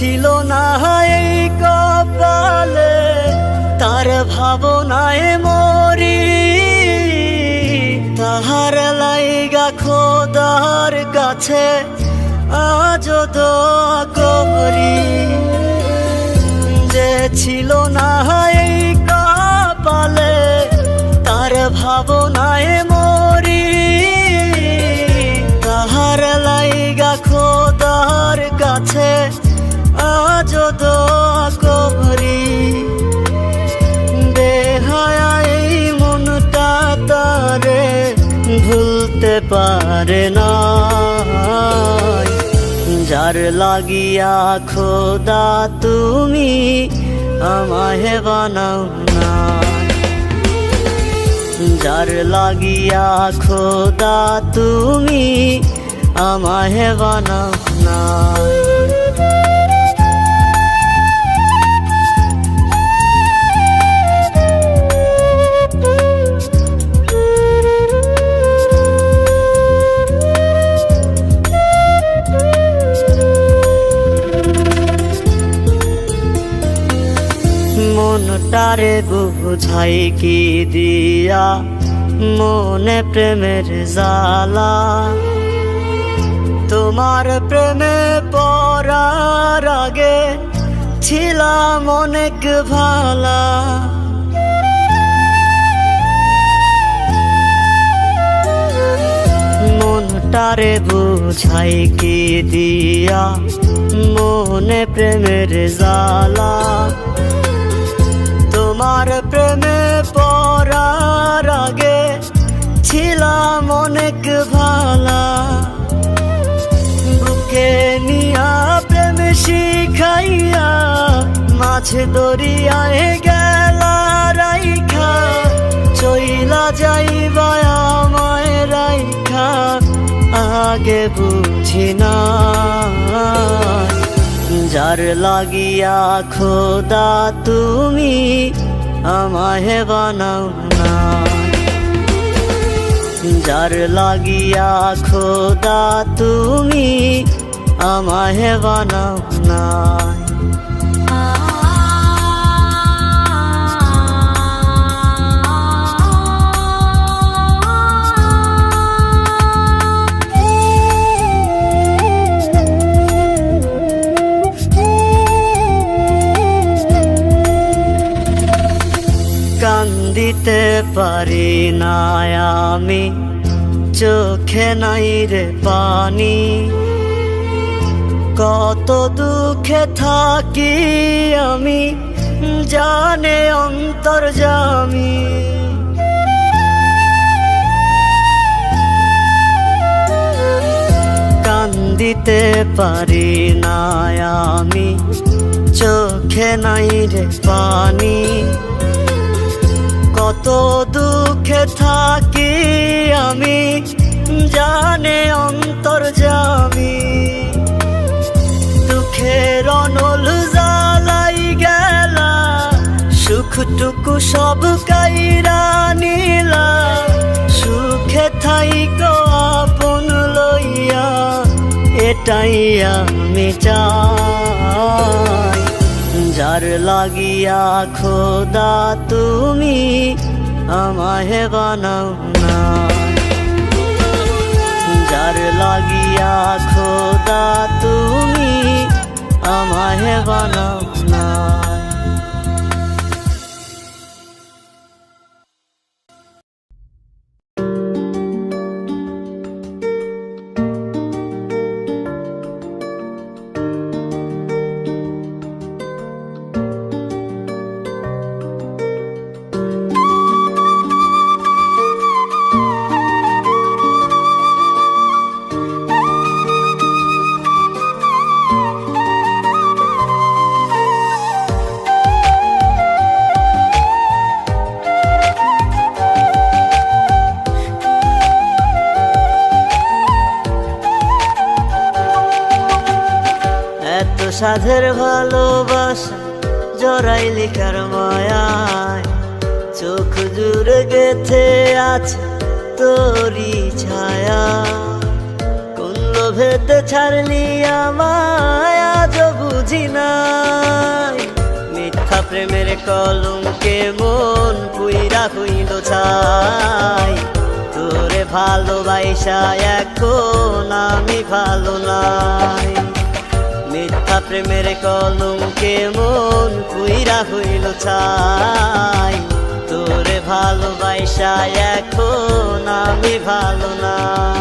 ছিল না এই কপালে তার ভাবনায় মরি, তাহার লাইগা খোদার কাছে আজ দোয়া করি। যে ছিল না এই কপালে তার ভাবনায় মরি, তাহার লাইগা খোদার কাছে আজ দোয়া করি। বেহায়া এই মনটা তারে ভুলতে পারে না, যার লাগিয়া খোদা তুমি আমায় বানাও না, যার লাগিয়া খোদা তুমি আমায় বানাও না। মনটারে বুঝাই কি দিয়া মনে প্রেমের জ্বালা, তোমার প্রেমে পড়ার আগে ছিলাম অনেক ভালা। মনটারে বুঝাই কি দিয়া মনে প্রেমের জ্বালা, তোমার প্রেমে পড়ার আগে ছিলাম অনেক ভালা। বুকে নিয়া প্রেম শিখাইয়া মাছ দরিয়ায় গেলা রাইখা, চইলা যাইবা আমায় রাইখা আগে বুঝি না, যার লাগিয়া খোদা তুমি আমায় বানাও না, যার লাগিয়া খোদা তুমি আমায় বানাও না। কান্দিতে পারি না আমি, চোখে নাই রে পানি, কত দুঃখে থাকি আমি জানে অন্তর্যামী। কান্দিতে পারি না আমি, চোখে নাই রে পানি, কত দুঃখে থাকি আমি জানে অন্তর্যামী। দুঃখের অনল জ্বালাই গেলা, সুখটুকু সব কাইরা নিলা, সুখে থাইকো আপন লইয়া এটাই আমি চাই, যার লাগিয়া খোদা তুমি আমায় বানাও না, যার লাগিয়া খোদা তুমি আমায় বানাও না। সাধের ভালোবাসা জড়াইলি কার মায়ায়, চোখ জুড়ে গেথে আছে তোরি ছায়া, কোন লোভেতে ছাড়লি আমায় আজও বুঝি না। প্রেমের কলঙ্কে মন পুইরা হইল ছাই, তোরে ভালোবাসা এখন আমি ভালো নাই। মিথ্যা প্রেমের কলঙ্কে মন পুইরা হইল ছাই, তোরে ভালোবাসা এখন আমি ভালো নাই।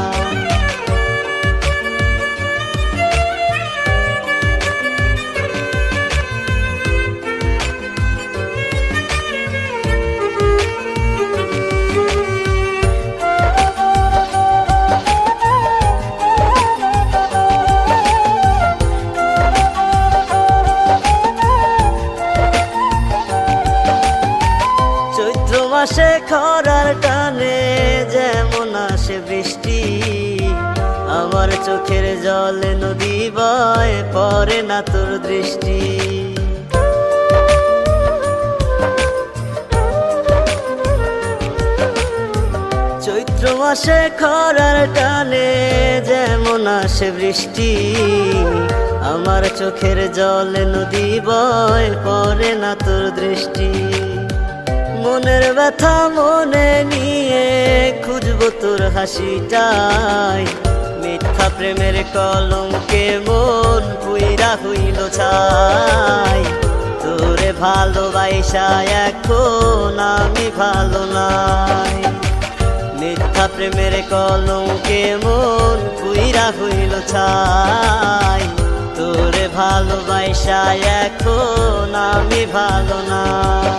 মাসে খরার টানে যেমন আসে বৃষ্টি, আমার চোখের জলে নদী বয় পড়ে না তোর দৃষ্টি। চৈত্র মাসে খরার টানে যেমন আসে বৃষ্টি, আমার চোখের জলে নদী বয় পড়ে না তোর দৃষ্টি। মনের ব্যথা মনে নিয়ে খুঁজবো তোর হাসিটাই, মিথ্যা প্রেমের কলঙ্কে মন পুইরা হইল ছাই, তোরে ভালোবাসা এখন আমি ভালো নাই। মিথ্যা প্রেমের কলঙ্কে মন পুইরা হইল ছাই, তোরে ভালোবাসা এখন আমি ভালো নাই।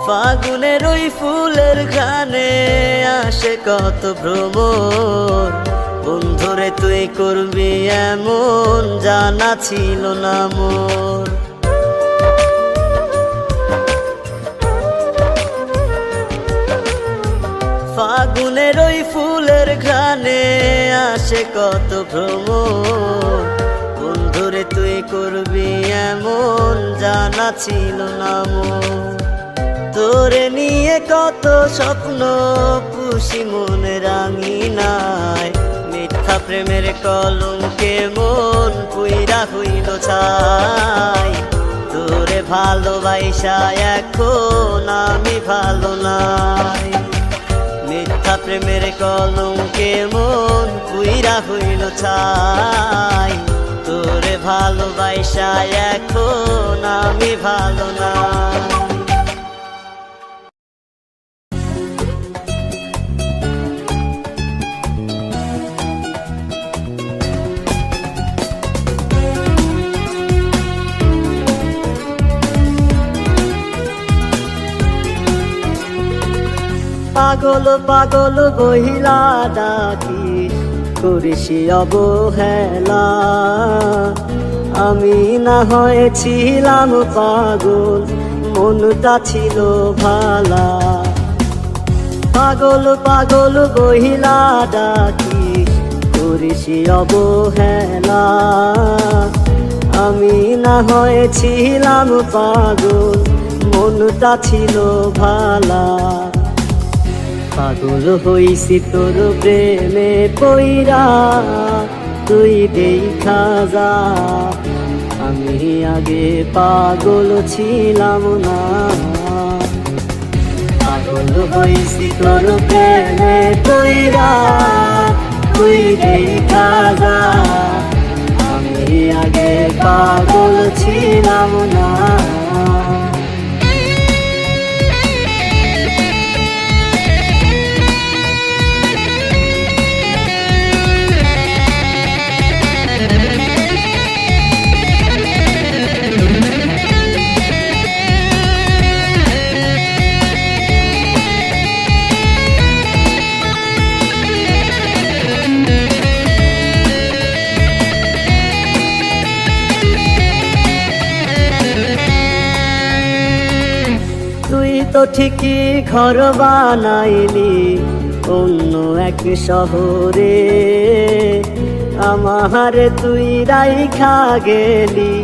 ফাগুনের ওই ফুলের গানে আসে কত ভ্রমর, বন্ধুরে তুই করবি এমন জানা ছিল না মোর। ফাগুনের ওই ফুলের গানে আসে কত ভ্রমর, বন্ধুরে তুই করবি এমন জানা ছিল না মোর। তোরে নিয়ে কত স্বপ্ন পুষি মনে রাঙিনায়, মিথ্যা প্রেমের কলঙ্কে মন পুইরা হইল ছাই, তোরে ভালোবাসা এখন আমি ভালো নাই। মিথ্যা প্রেমের কলঙ্কে মন পুইরা হইল ছাই, তোরে ভালোবাসা এখন আমি ভালো নাই। পাগল পাগল বহিলা ডাকি করিস অবহেলা, আমি না হয়েছিলাম পাগল মনটা ছিল ভালা। পাগল পাগল বহিলা ডাকি করিস অবহেলা, আমি না হয়েছিলাম পাগল মনটা ছিল ভালা। পাগল হইছি তোর প্রেমে পইরা তুই দেখা যা, আমি আগে পাগল ছিলাম না। পাগল হইছি তোর প্রেমে পইরা তুই দেখা যা, আমি আগে পাগল ছিলাম না। তো ঠিকই ঘর বানাইলি অন্য এক শহরে আমার তুই রাইখা গেলি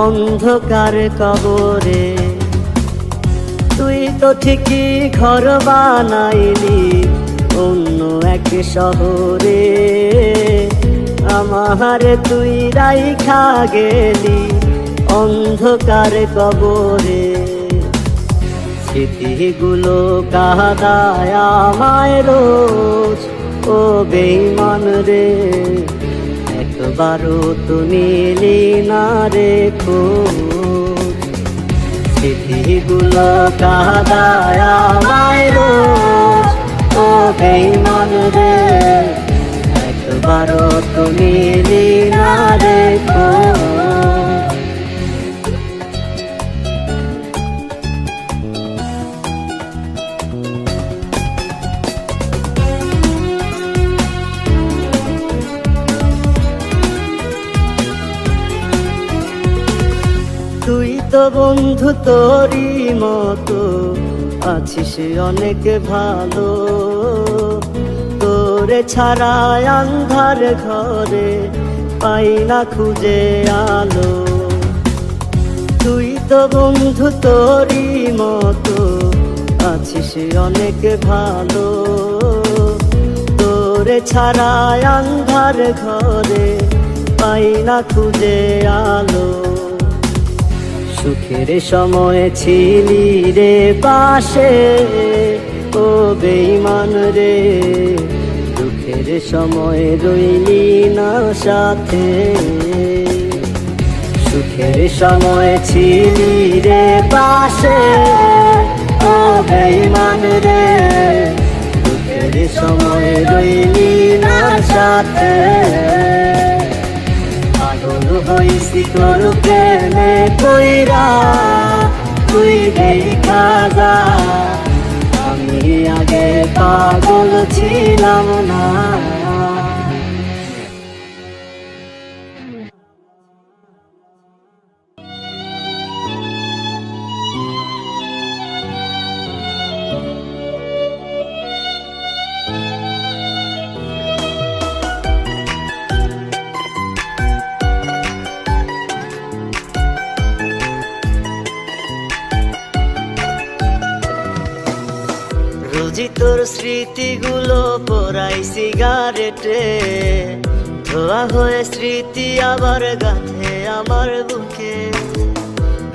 অন্ধকার কবরে। তুই তো ঠিকই ঘর বানাইলি অন্য এক শহরে আমার তুই রাইখা গেলি অন্ধকার কবরে। স্মৃতিগুলো কাঁদায় আমায় রোজ ও বেঈমান রে, একবারও তো নিলি না রে খোঁজ। স্মৃতিগুলো কাঁদায় আমায় রোজ ও বেঈমান রে, একবারও তো নিলি না রে খোঁজ। তুই তো বন্ধু তোরই মতো আছিস অনেক ভালো, তোরে ছাড়া আন্ধার ঘরে পাই না খুঁজে আলো। তুই তো বন্ধু তোরই মতো আছিস অনেক ভালো, তোরে ছাড়া আন্ধার ঘরে পাই না খুঁজে আলো। সুখের সময় ছিলি রে পাশে ও বেঈমান রে, দুঃখের সময় রইলি না সাথে। সুখের সময় ছিলি রে পাশে ও বেঈমান রে, দুঃখের সময় রইলি না সাথে। পাগল হইছি তোর প্রেমে কইরা তুই দেখা যা, আমি আগে পাগল ছিলাম না। রোজি তোর স্মৃতিগুলো পোড়াই সিগারেটে, ধোয়া হয়ে স্মৃতি আবার গাঁথে আমার বুকে।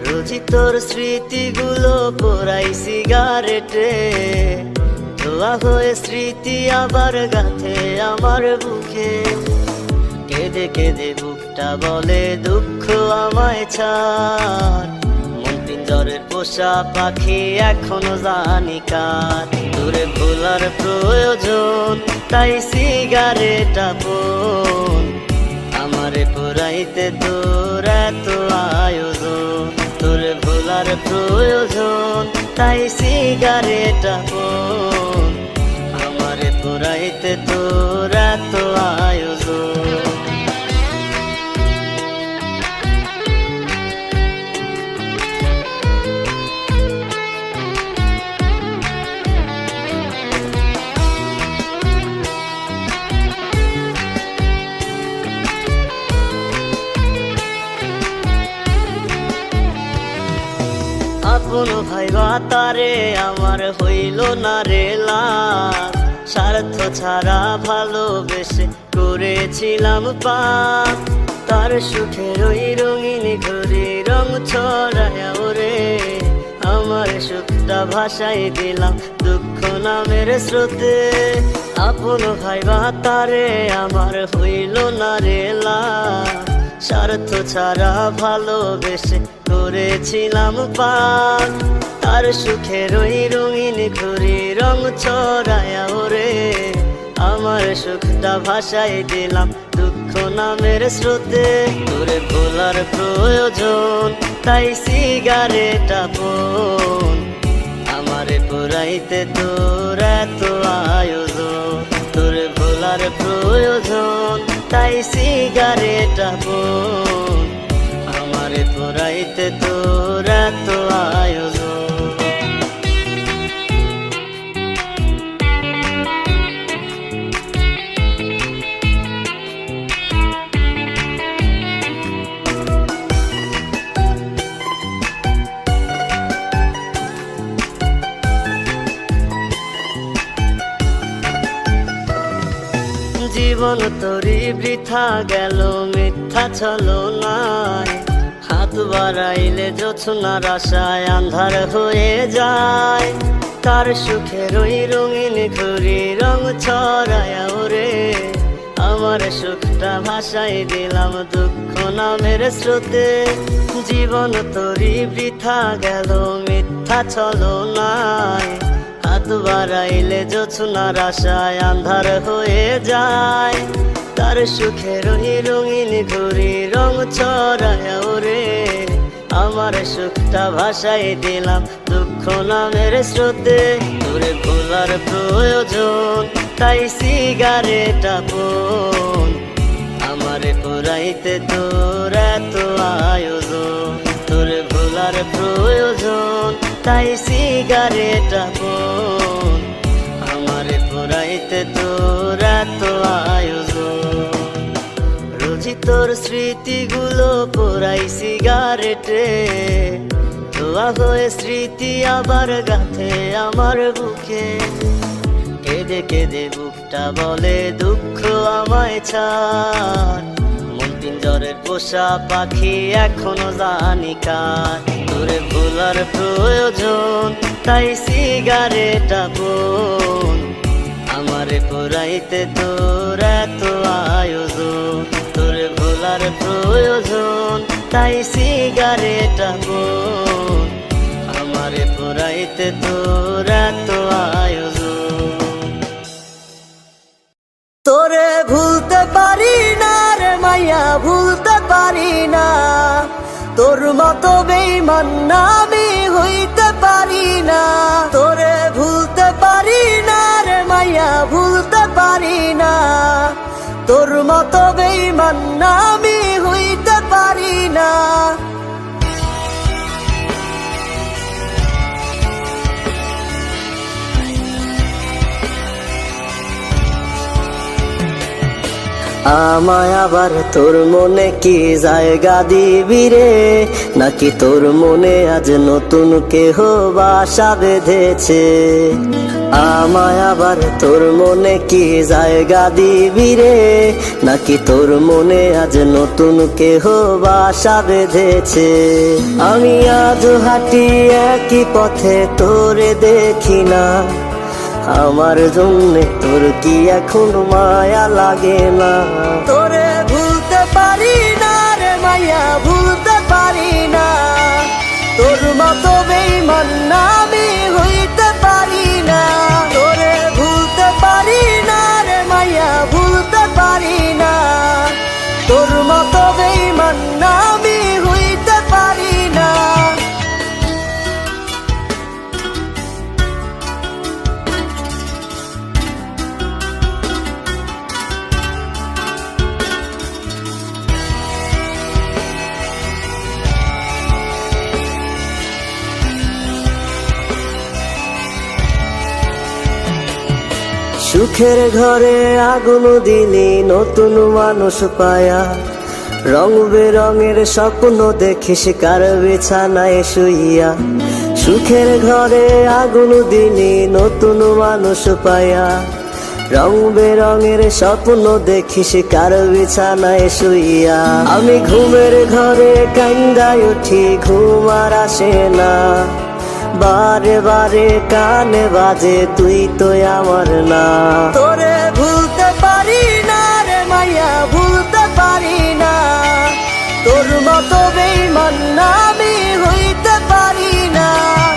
রোজি তোর স্মৃতিগুলো পোড়াই সিগারেটে, ধোয়া হয়ে স্মৃতি আবার গাঁথে আমার বুকে। কেঁদে কেঁদে বুকটা বলে দুঃখ আমায় ছাড়, পিঞ্জরের পোষা পাখি এখনো জানি কার। দূরে ভোলার প্রয়োজন তাই সিগারেট আপন, আমারে পুরাইতে তোর এত আয়োজন। দূরে ভোলার প্রয়োজন তাই সিগারেট আপন, আমারে পুরাইতে তোর এত আয়োজন। আপন ভাইবা তারে আমার হইল না রে লাভ, স্বার্থ ছাড়া ভালোবেসে করেছিলাম পাপ। তার সুখের ওই রঙিন ঘড়ি রং ছড়ায় ওরে, আমার সুখটা ভাসাই দিলাম দুঃখ নামের স্রোতে। আপন ভাইবা তারে আমার হইল না রে লাভ, স্বার্থ ছাড়া ভালোবেসে করেছিলাম পাপ। তার সুখের ওই রঙিন ঘড়ি রং ছড়ায় ওরে, আমার সুখটা ভাসাই দিলাম দুঃখ নামের স্রোতে। তোরে ভোলার প্রয়োজন তাই সিগারেট আপন, আমারে পুরাইতে তোর এত আয়োজন। তোরে ভোলার প্রয়োজন তাই সিগারেট আপন, আমারে পুরাইতে তোর এত আয়োজন। জীবন তোরই বৃথা গেল মিথ্যা ছলনায়, হাত বাড়াইলে জোছনার আশায় আন্ধার হয়ে যায়। তার সুখের ওই রঙিন ঘুরি রং ছড়ায় ওরে, আমার সুখটা ভাসাই দিলাম দুঃখ নামের স্রোতে। জীবন তোরই বৃথা গেল মিথ্যা ছলনায়, হাত বাড়াইলে জোছনার আশায় আন্ধার হয়ে যায়। তার সুখের ওই রঙিন ঘুরি রং ছড়ায় ওরে, আমার সুখটা ভাসাই দিলাম দুঃখ নামের স্রোতে। তোরে ভোলার প্রয়োজন তাই সিগারেট আপন, আমারে পোড়াইতে তোর এত আয়োজন। তোরে ভোলার প্রয়োজন তাই সিগারেট আপন, আমারে পোড়াইতে তোর এত আয়োজন। রোজি তোর স্মৃতিগুলো পোড়াই সিগারেটে, ধোয়া হয়ে স্মৃতি আবার গাথে আমার বুকে। কেঁদে কেঁদে বুকটা বলে দুঃখ আমায় ছাড়, মন পিঞ্জরের পোষা পাখি এখনো জানি কার। তোরে ভোলার প্রয়োজন তাই সিগারেট আপন, আমারে পোড়াইতে তোর এত আয়োজন। তোরে ভোলার প্রয়োজন তাই সিগারেট আপন, আমারে পোড়াইতে তোর এত আয়োজন। তোরে ভুলতে পারি না রে মাইয়া, ভুলতে পারি না। তোর মতো বেঈমান না আমি হইতে পারি না। তোরে ভুলতে পারি না রে মাইয়া, ভুলতে পারি না। তোর মতো বেঈমান না আমি হইতে পারি না। আমায় আবার তোর মনে কি জায়গা দিবি রে, নাকি তোর মনে আজ নতুন কেহ বাসা বেঁধেছে। আমায় আবার তোর মনে কি জায়গা দিবি রে, নাকি তোর মনে আজ নতুন কেহ বাসা বেঁধেছে। আমি আজ হাঁটি একই পথে তোরে দেখি না, আমার জন্য তোর কি এখন মায়া লাগে না। তোরে ভুলতে পারি না রে মাইয়া, ভুলতে পারি না। তোর মতো বেঈমান না আমি হইতে পারি না। তোরে ভুলতে পারি না রে মাইয়া, ভুলতে পারি না। তোর মতো বেঈমান না আমি হইতে পারি না। সুখের ঘরে আগুন দিলি নতুন মানুষ পায়া, রং বেরঙের স্বপ্ন দেখিস কার বিছানায় শুইয়া। সুখের ঘরে আগুন দিলি নতুন মানুষ পায়া, রং বেরঙের স্বপ্ন দেখিস কার বিছানায় শুইয়া। আমি ঘুমের ঘরে কান্দায় উঠি ঘুম আর আসে না, বারে বারে কানে বাজে তুই তো আমার না। তোরে ভুলতে পারি না রে মাইয়া, ভুলতে পারি না। তোর মতো বেঈমান না আমি হইতে পারি না।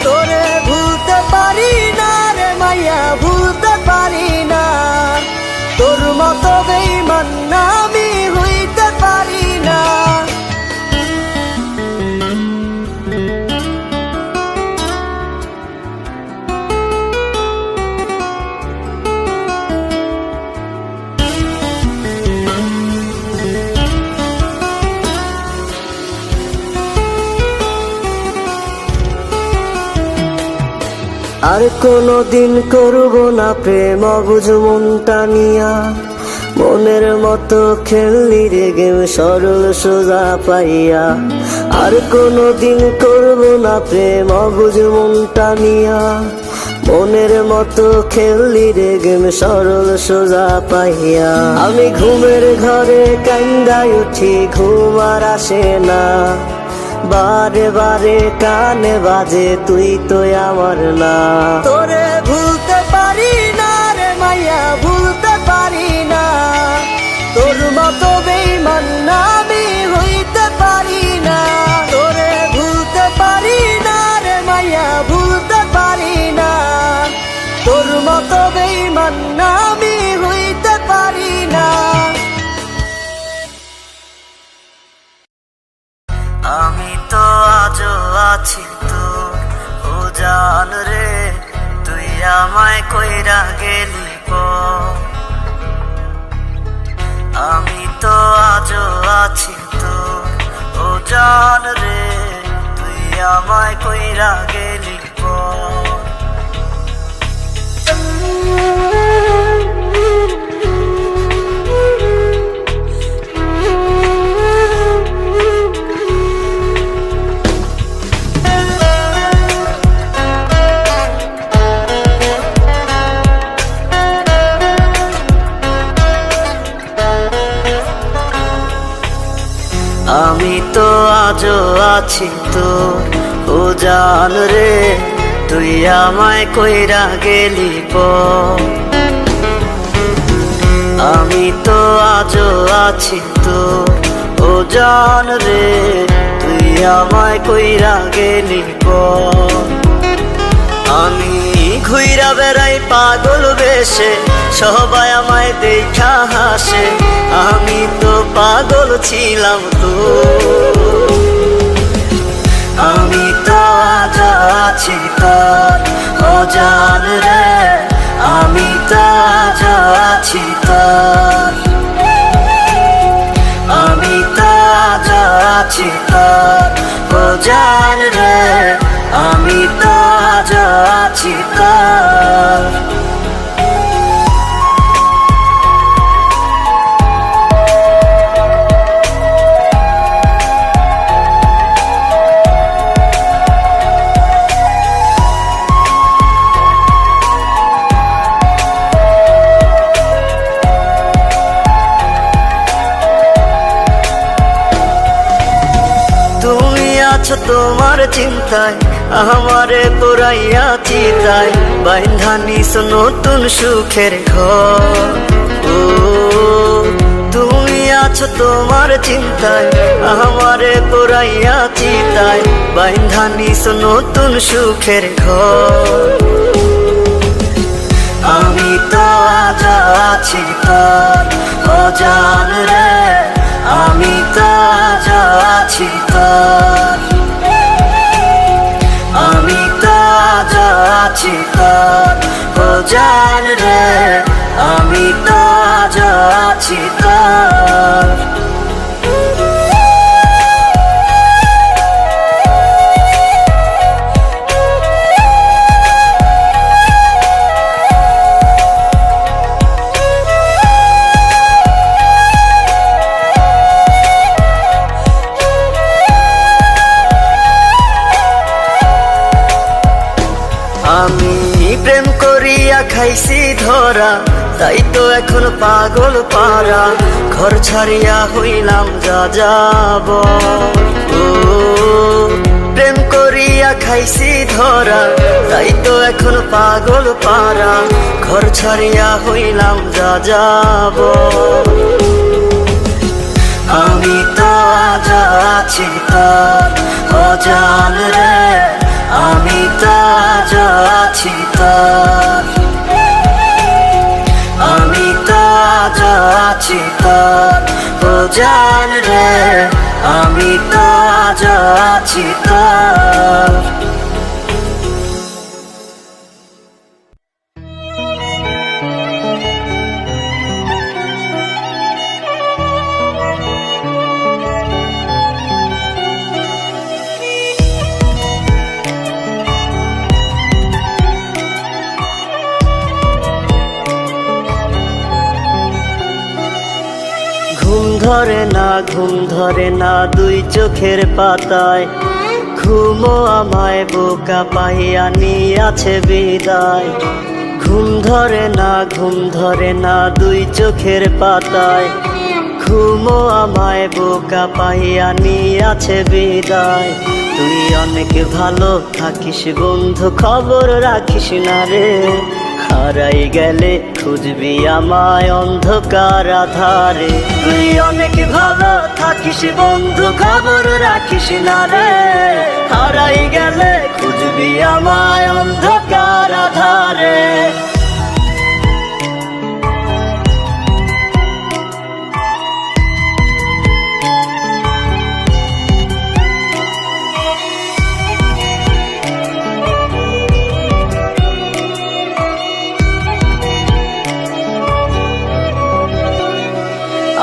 তোরে ভুলতে পারি না রে মাইয়া, ভুলতে পারি না। তোর মতো বেঈমান না আমি হইতে পারি না। আর কোনদিন করব না প্রেম অবুঝ মনটা নিয়া, মনের মতো খেললি রে গেম সরল সোজা পাইয়া। আর কোনদিন করব না প্রেম অবুঝ মনটা নিয়া, মনের মতো খেললি রে গেম সরল সোজা পাইয়া। আমি ঘুমের ঘরে কান্দায় উঠি, ঘুম আর আসে না। বারে বারে কানে বাজে তুই তো আমার না। তোরে ভুলতে পারি না রে মাইয়া, ভুলতে পারি না। তোর মতো বেঈমান না আমি হইতে পারি না। তোরে ভুলতে পারি না রে মাইয়া, ভুলতে পারি না। তোর মতো বেঈমান না আমি হইতে পারি না। আমি তো আজও আছি তোর ও জান রে, তুই আমায় কইরা গেলি পর। আমি তো আজও আছি তোর ও জান রে, তুই আমায় কইরা গেলি পর। আমি তো আজও আছি তোর ও জান রে, তুই আমায় কইরা গেলি পর। আমি তো আজও আছি তোর ও জান রে, তুই আমায় কইরা গেলি পর। আমি ঘুইরা বেড়াই পাগল বেশে, সবাই আমায় দেখা হাসে। আমি তো পাগল ছিলাম তো। আমি তো আজ আছি তোর ও জান রে, আমি তো আজ আছি তোর। আমি তো আজ আছি তোর ও জান রে, আমি তো আজ আছি তোর। তোমার চিন্তায় আমারে পুরাইয়া চিতায়, বাইন্ধা নিস নতুন সুখের ঘর। ও তুমি আছো তোমার চিন্তায় আমারে পুরাইয়া চিতায়, বাইন্ধা নিস নতুন সুখের ঘর। আমি তো আজ আছি তোর ও জান রে, আমি তো আজ আছি তোর। আমি তো আজ আছি তোর ও জান রে, আমি তো আজ আছি তোর। আমি প্রেম করিয়া খাইছি ধরা, তাই তো এখন পাগল পারা। ঘর ছাড়িয়া হইলাম যা যাব। ও প্রেম করিয়া খাইছি ধরা, তাই তো এখন পাগল পারা। ঘর ছাড়িয়া হইলাম যা যাব। আমি তো আজ আছি তোর ও জান রে, আমি তো আজ আছি তোর। আমি তো আজ আছি তোর ও জান রে, আমি তো আজ আছি তোর। ঘুম ধরে না দুই চোখের পাতায়, ঘুমো আমায় বোকা পাইয়া নিয়াছে বিদায়। ঘুম ধরে না দুই চোখের পাতায়। ঘুমো আমায় বোকা পাইয়া নিয়াছে বিদায়। তুই অনেক ভালো থাকিস বন্ধু, খবর রাখিস না রে। হারাই গেলে খুঁজবি আমায় অন্ধকার আধারে। তুই অনেক ভালো থাকিস বন্ধু, খবর রাখিস না রে। হারাই গেলে খুঁজবি আমায় অন্ধকার আধারে।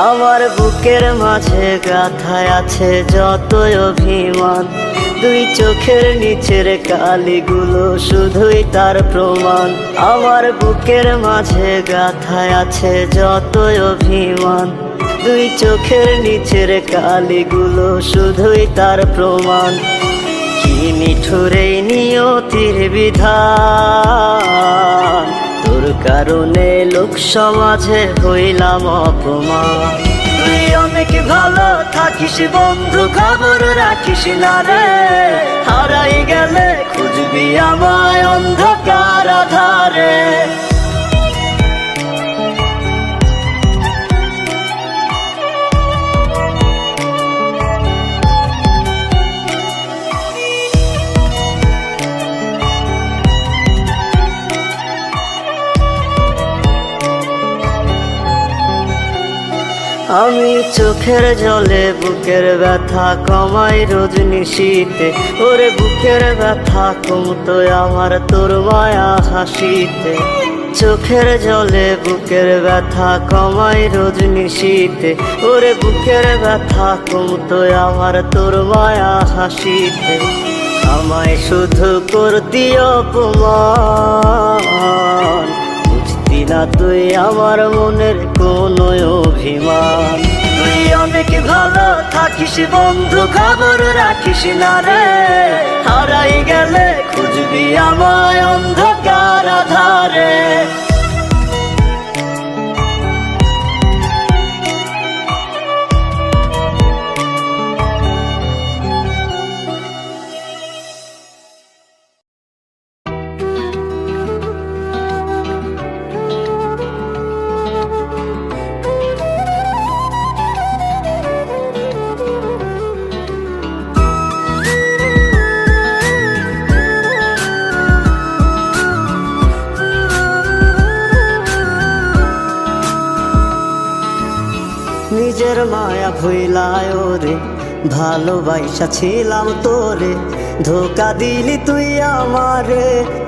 আমার বুকের মাঝে গাথায় আছে যতই অভিমান। দুই চোখের নিচের কালিগুলো শুধুই তার প্রমাণ। আমার বুকের মাঝে গাথায় আছে যতই অভিমান। দুই চোখের নিচের কালিগুলো শুধুই তার প্রমাণ। কি নিঠুরে নিয়তির বিধান, তোর কারণে লোক সমাজে হইলাম অপমান। তুই অনেক ভালো থাকিস বন্ধু, খবর রাখিস না রে। হারাই গেলে খুঁজবি আমায় অন্ধকার আধারে। আমি চোখের জলে বুকের ব্যথা কমাই রোজ নিশীতে। ওরে বুকের ব্যথা কমতো আমার তোর মায়া হাসিতে। চোখের জলে বুকের ব্যথা কমাই রোজ নিশীতে। ওরে বুকের ব্যথা কমতো আমার তোর মায়া হাসিতে। আমায় শুধু করতি অপমান, বুঝতি না তুই আমার মনের কোনো অভিমান। তুই অনেক ভালো থাকিস বন্ধু, খবর রাখিস না রে। হারাই গেলে খুঁজবি আমায় অন্ধকার আধারে। নিজের মায়া ভুইলায় ওরে, ভালোবাসা ছিলাম তোরে। ধোকা দিলি তুই আমারে,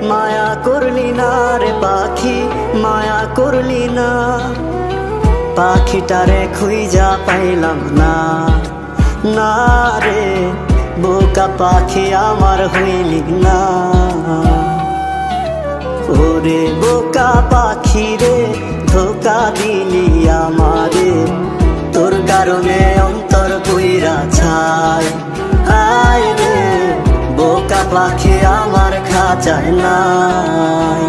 মায়া করলি না রে পাখি, মায়া করলি না। পাখিটারে খুঁজা পাইলাম না, না রে বোকা পাখি আমার হইলি না। ওরে বোকা পাখি রে, ধোকা দিলি আমারে। তোর কারণে অন্তর পুইরা ছাই, আয় রে বোকা পাখি আমার খাঁচায় নাই।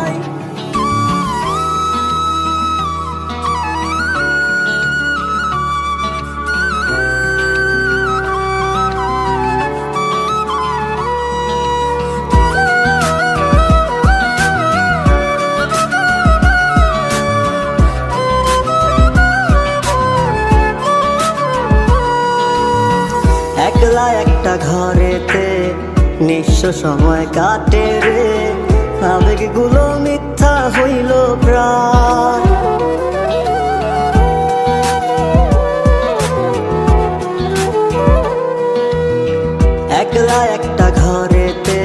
একলা একটা ঘরেতে নিঃস্ব সময় কাটে রে। আবেগগুলো মিথ্যা হইল প্রায়। একলা একটা ঘরেতে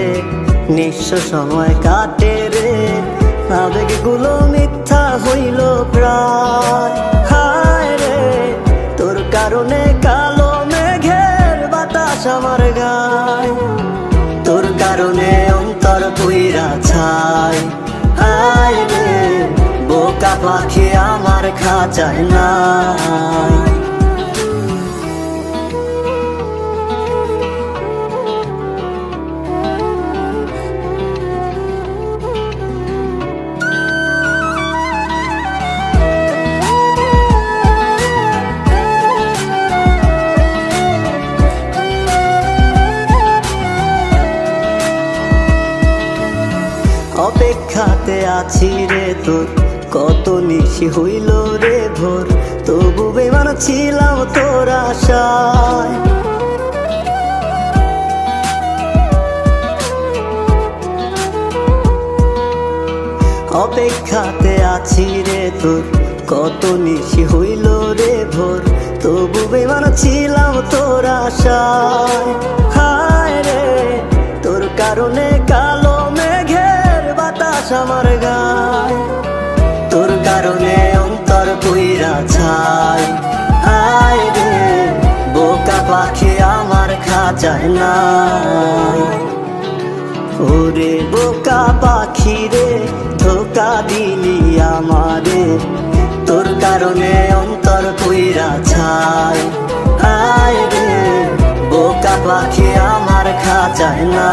নিঃস্ব সময় কাটে রে। আবেগগুলো মিথ্যা হইল প্রায়। হায় রে তোর কারণে কালো আমার গায়। তোর কারণে অন্তর পুইরা ছাই, আয় রে বোকা পাখি আমার খাঁচায় নাই। অপেক্ষাতে আছি রে তোর, কত নিশি হইল রে ভোর, তবু বেমান ছিলাম তোর আশায়। অপেক্ষাতে আছি রে তোর, কত নিশি হইল রে ভোর, তবু বেমান ছিলাম তোর আশায়। হায় রে তোর কারণে কালো মেঘের বাতাস আমার গায়, তোর কারণে অন্তর পুইরা ছাই। হায় রে বোকা পাখি আমার খাঁচায় না, ওরে বোকা পাখি রে ধোকা দিলি আমারে, তোর কারণে অন্তর পুইরা ছাই। হায় রে বোকা পাখি আমার খাঁচায় না।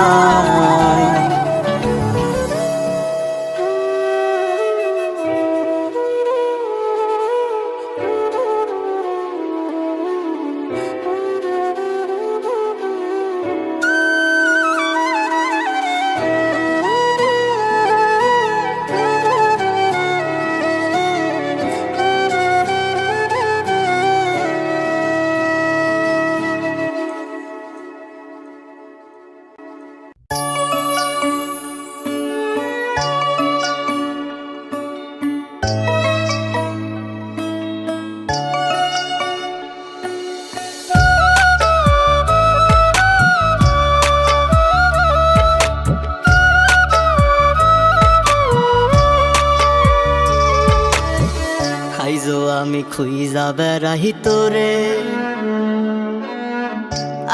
আমি খুঁজা বেড়াহি তোরে,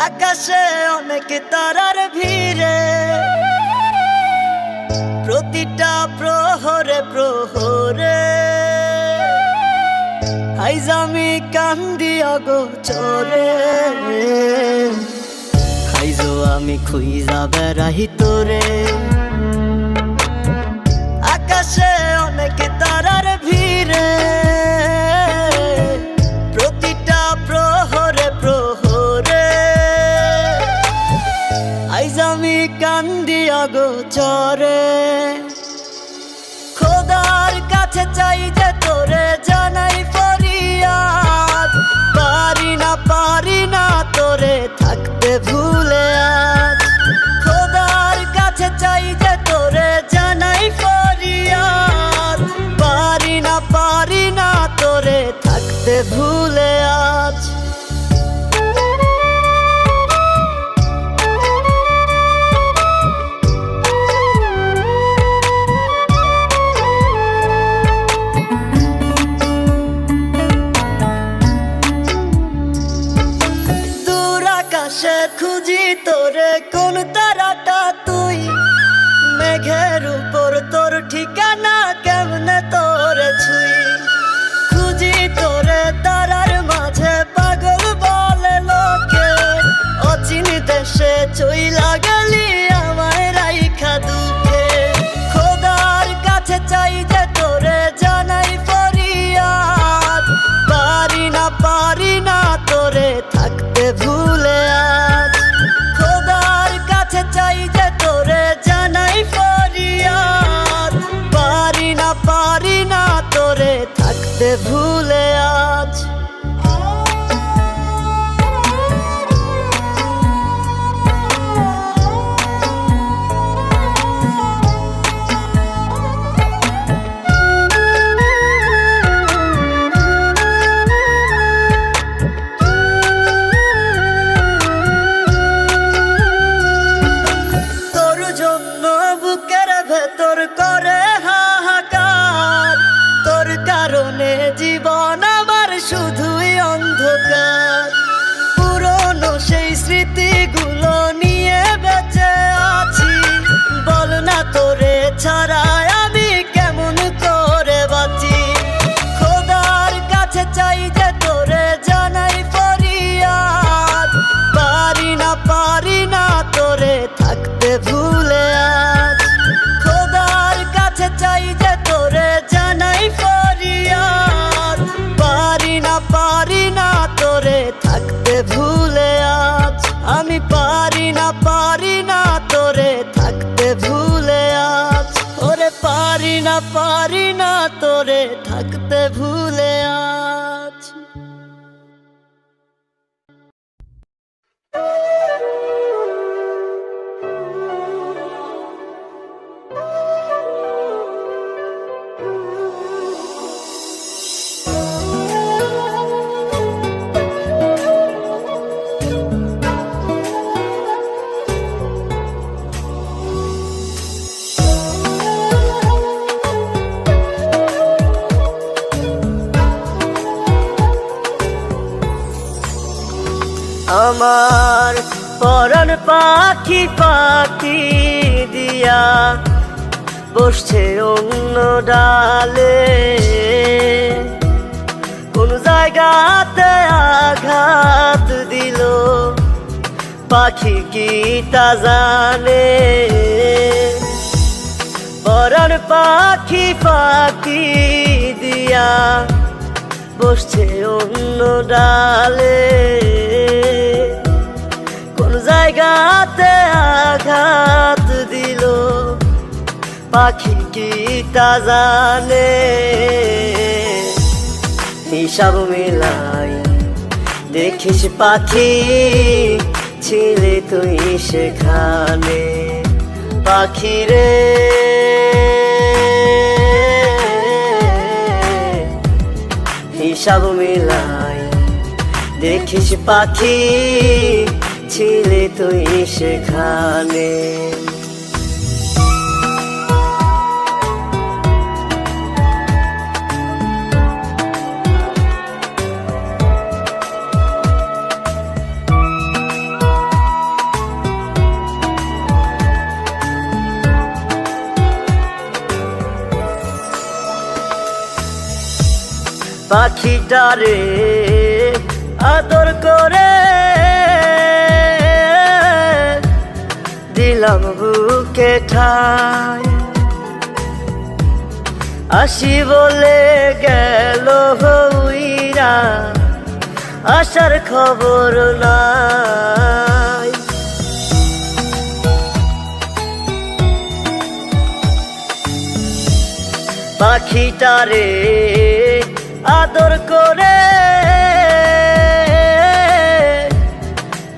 আকাশে অনেক তারার ভিড়ে, প্রতিটা প্রহরে প্রহরে আইজ আমি কান্দি অগোচরে। আইজ আমি খুঁজা বেড়াহি তোরে, আকাশে অনেক তারার ভিড়ে, প্রতিটা প্রহরে প্রহরে আইজ আমি কান্দি অগোচরে। খোদার কাছে চাই যে তোরে জানাই ফরিয়াদ, পারি না তোরে থাকতে ভুলে আজ। খোদার কাছে চাই যে তোরে জানাই ফরিয়াদ, পারি না তোরে থাকতে ভুলে আজ। খুঁজি তোরে কোন তারাটা তুই, মেঘের উপর তোর ঠিকানা কেমনে তোরে ছুই। খুঁজি তোরে তারার মাঝে পাগল বলে লোকে, অচিন দেশে চইলা গেলি আমায় রাইখা দুঃখে। খোদার কাছে চাই যে তোরে জানাই ফরিয়াদ, পারি না তোরে থাকতে ভুলে আজ। খোদার কাছে চাই যে তোরে জানাই ফরিয়াদ, পারি না তোরে থাকতে ভুলে আজ। ভেতর করে হাহাকার, তোর কারণে জীবন আমার পরাণ পাখি পাখি দিয়া বসছে অন্য ডালে, কোন জায়গাতে আঘাত দিল পাখি কি তা জানে। পরাণ পাখি পাখি দিয়া বসছে অন্য ডালে, কোন জায়গাতে আঘাত দিল পাখি কি তা জানে। হিসাব মিলাই দেখিস পাখি ছিলে তুই সেখানে। পাখি রে হিসাব মিলাই দেখিস পাখি ছিলে তুই সেখানে। পাখিটারে আদর করে দিলাম বুকে ঠাই, আসি বলে গেল হইরা আসার খবর নাই। পাখিটারে আদর করে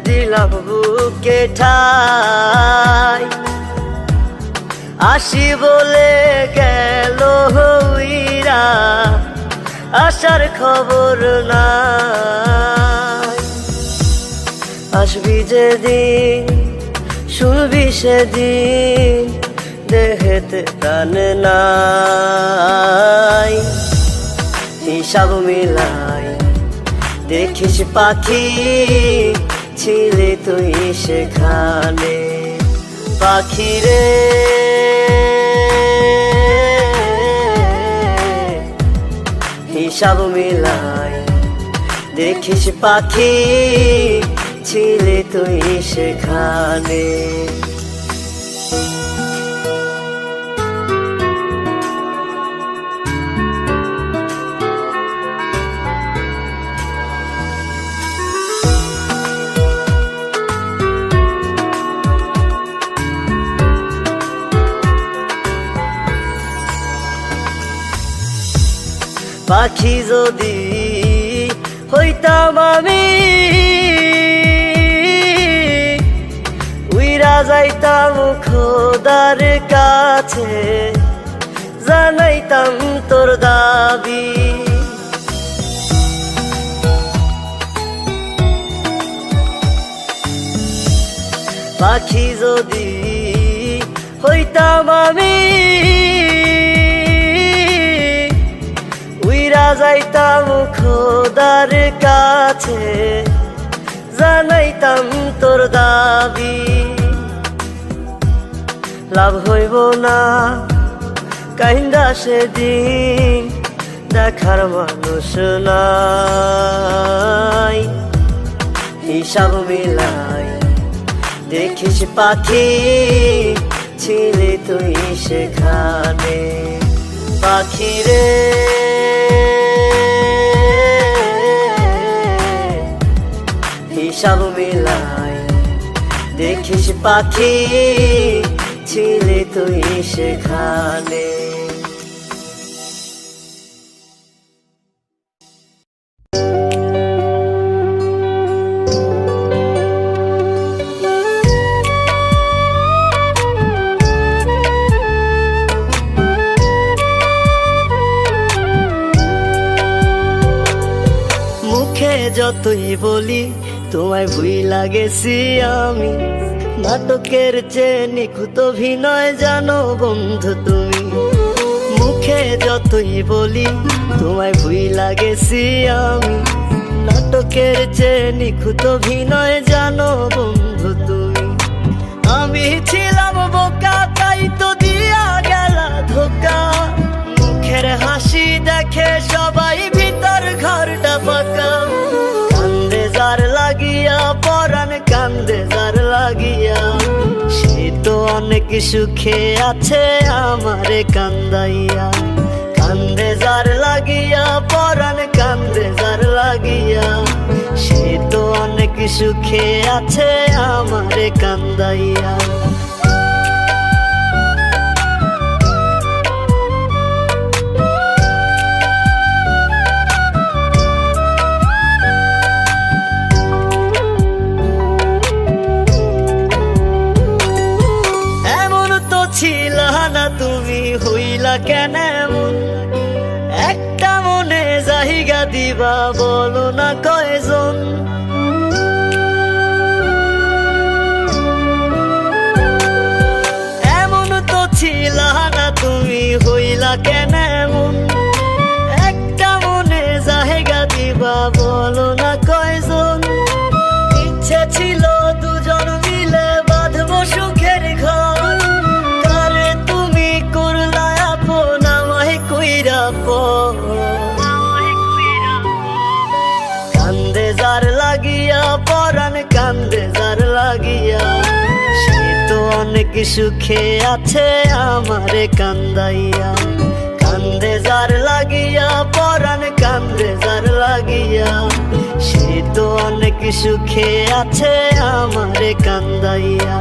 দিলাম বুকে ঠাই, আসি বলে গেল হইরা আসার খবর নাই। আসবি যেদিন শুনবি সেদিন দেহেতে প্রাণ নাই। হিসাব মিলাই দেখিস পাখি ছিলে তুই সেখানে। পাখি রে হিসাব মিলাই দেখিস পাখি ছিলে তুই সেখানে। পাখি যদি হইতাম আমি উইরা যাইতাম খোদার কাছে, জানাইতাম তোর দাবি। পাখি যদি হইতাম আমি যাইতাম খোদার কাছে, জানাইতাম তোর দাবি। লাভ হইব না কাহিন্দা সেদিন দেখার মানুষ নাই। হিসাব মিলাই দেখিস পাখি ছিলে তুই সেখানে। পাখি রে হিসাব মিলাই দেখিস পাখি ছিলে তুই সেখানে। মুখে যতই বলি তোমায় ভুইলা গেছি আমি, নাটকের চেয়ে নিখুঁত অভিনয় জানো বন্ধু তুমি। মুখে যতই বলি তোমায় ভুইলা গেছি আমি, নাটকের যে নিখুঁত অভিনয় জানো বন্ধু তুমি। আমি ছিলাম বোকা তাই তো দিয়া গেলা ধোকা, মুখের হাসি দেখে সবাই ভিতর ঘরটা ফাঁকা। কান্দে যার লাগিয়া পরাণ কান্দে যার লাগিয়া, সে তো অনেক সুখে আছে আমারে কান্দাইয়া। কান্দে যার লাগিয়া পরাণ কান্দে যার লাগিয়া, সে তো অনেক সুখে আছে আমারে কান্দাইয়া। এমন তো ছিলা না তুমি, হইলা কেন এমন? একটা মনে জায়গা দিবা বলো না কয়জন? এমন তো ছিলা না তুমি, হইলা কেন এমন? একটা মনে জায়গা দিবা বলো না কয়জন? ইচ্ছে ছিল দুজন মিলে বাঁধবো সুখের ঘর, তারে তুমি করলা আপন আমায় কইরা পর। কান্দে যার লাগিয়া পরাণ কান্দে যার লাগিয়া, সে তো অনেক সুখে আছে আমারে কান্দাইয়া। কান্দে যার লাগিয়া পরাণ কান্দে যার লাগিয়া, সে তো অনেক সুখে আছে আমারে কান্দাইয়া।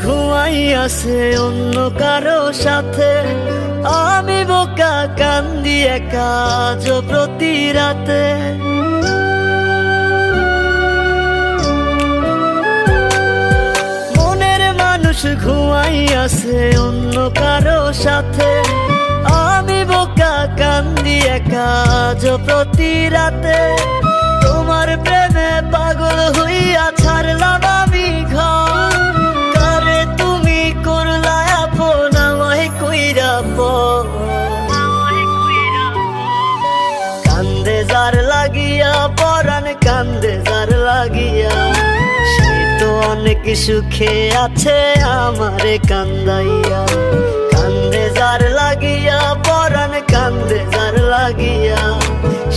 ঘুমাই আছে অন্য কারো সাথে, আমি বোকা কান্দি একা আজ প্রতি রাতে। মনের মানুষ ঘুমাই আছে অন্য কারো সাথে, আমি বোকা কান্দি একা আজ প্রতি রাতে। তোমার প্রেমে পাগল হইয়া ছাড়লাম আমি ঘর, কান্দে যার লাগিয়া পরাণ কান্দে যার লাগিয়া, সে তো অনেক সুখে আছে আমারে কান্দাইয়া। কান্দে যার লাগিয়া পরাণ কান্দে যার লাগিয়া,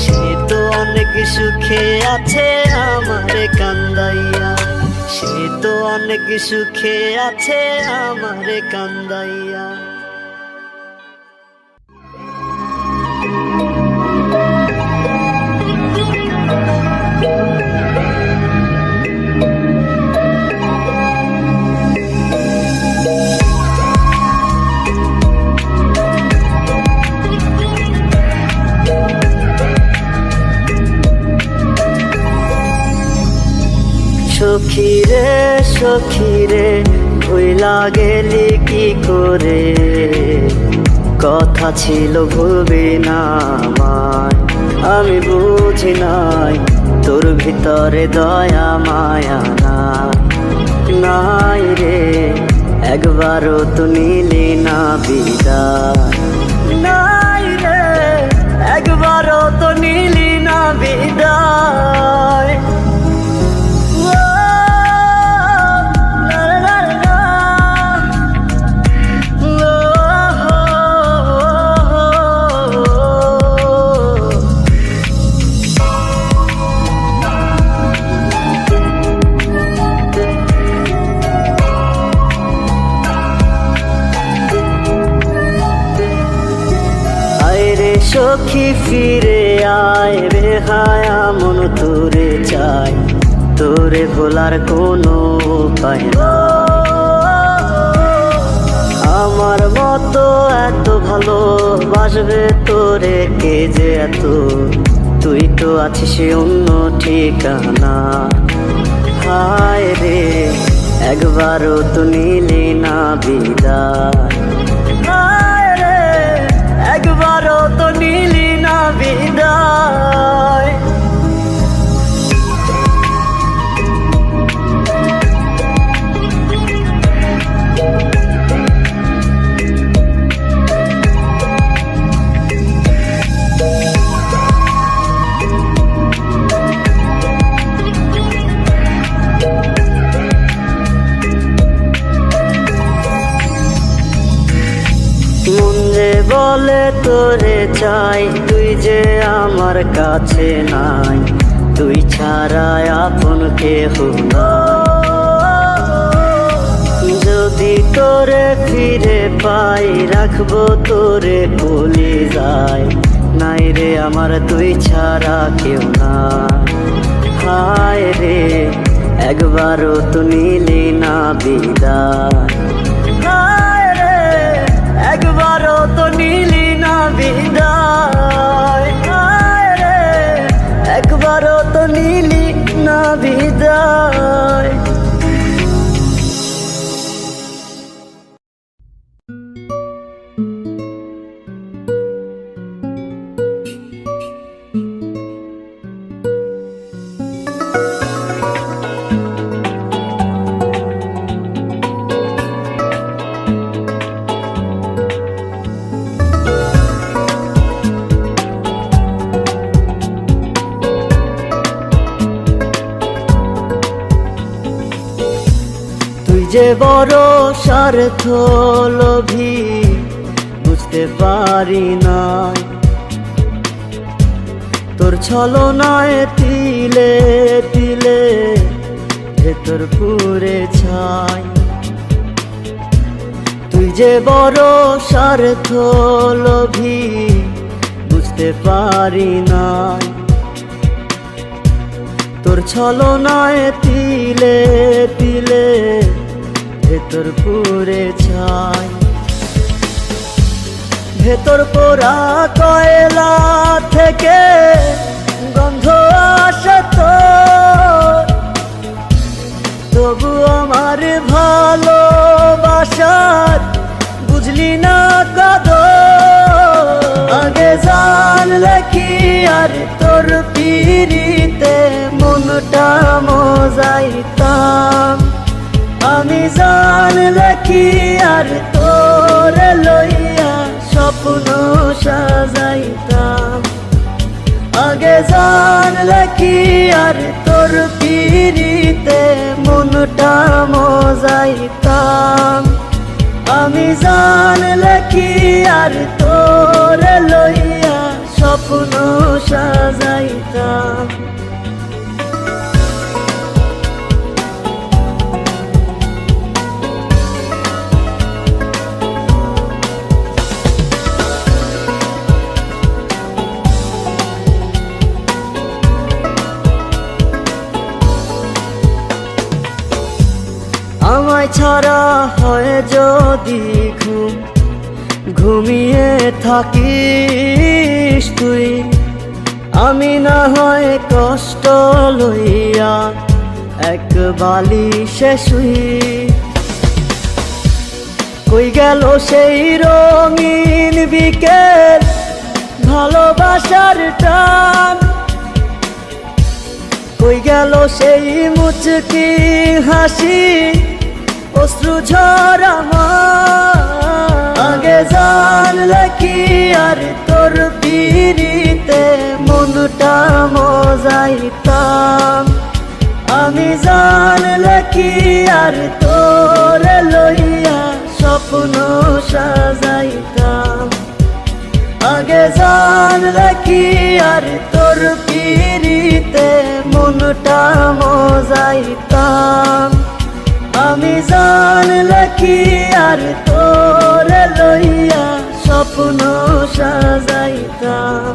সে তো অনেক সুখে আছে আমারে কান্দাইয়া। সে তো অনেক সুখে আছে আমারে কান্দাইয়া। সখী রে ভুইলা গেলি কি করে? কথা ছিল ভুলবি না আমায়, আমি বুঝি নাই তোর ভিতরে দয়া মায়া নাই রে। একবারও তো নিলি না বিদায়, নাই রে একবারও তো নিলি না বিদায়। সখী ফিরে আয় বেহায়া মন তোরে চাই, তোরে ভোলার কোনো উপায় না। আমার মতো এত ভালোবাসবে তোরে কে যে এত, তুই তো আছিস অন্য ঠিকানা। হায় রে একবারও তো নিলি না বিদায়, একবারও তো নিলি না বিদায়। মন যে বলে তোরে চাই, তুই যে আমার কাছে নাই, তুই ছাড়া আপন কেহ নাই। যদি তোরে ফিরে পাই, রাখবো তোরে ভুলি যায়, নাই রে আমার তুই ছাড়া কেউ নাই। হায় রে একবারও তো নিলি না বিদায়, একবারও তো নিলি না বিদায়, একবারও তো নিলি না বিদায়। যে বড় স্বার্থ লোভী, বুঝতে পারি না তোর ছলনায় তিলে তিলে ভেতর পুরে ছাই। তুই যে বড় স্বার্থ লোভী, বুঝতে পারি না তোর ছলনায় তিলে তিলে ভেতর পুরে ছাই। ভেতর পোড়া কয়লা থেকে গন্ধ আসে তোর, তবু আমার ভালোবাসার বুঝলি না কদর। আগে জানলে কি আর তোর পিরিতে মনটা মজাইতাম, আমি জানলে কি আর তোর লইয়া স্বপ্ন সাজাইতাম। আগে জানলে কি আর তোর পিরিতে মনটা মজাইতাম, আমি জানলে কি আর তোর লইয়া স্বপ্ন সাজাইতাম। আমায় ছাড়া হয় যদি ঘুম, ঘুমিয়ে থাকিস তুই, আমি না হয় কষ্ট লইয়া এক বালিশে শুই। কই গেল সেই রঙিন বিকেল, ভালোবাসার টান, কই গেল সেই মুচকি হাসি, অশ্রু ঝরা আমার। আগে জানলে কি আর তোর পিরিতে মনটা মজাইতাম, আমি জানলে কি আর তোর লইয়া স্বপ্ন সাজাইতাম। আগে জানলে কি আর তোর পিরিতে মনটা মজাইতাম, আমি জানলে কি আর তোর লইয়া স্বপ্ন সাজাইতাম।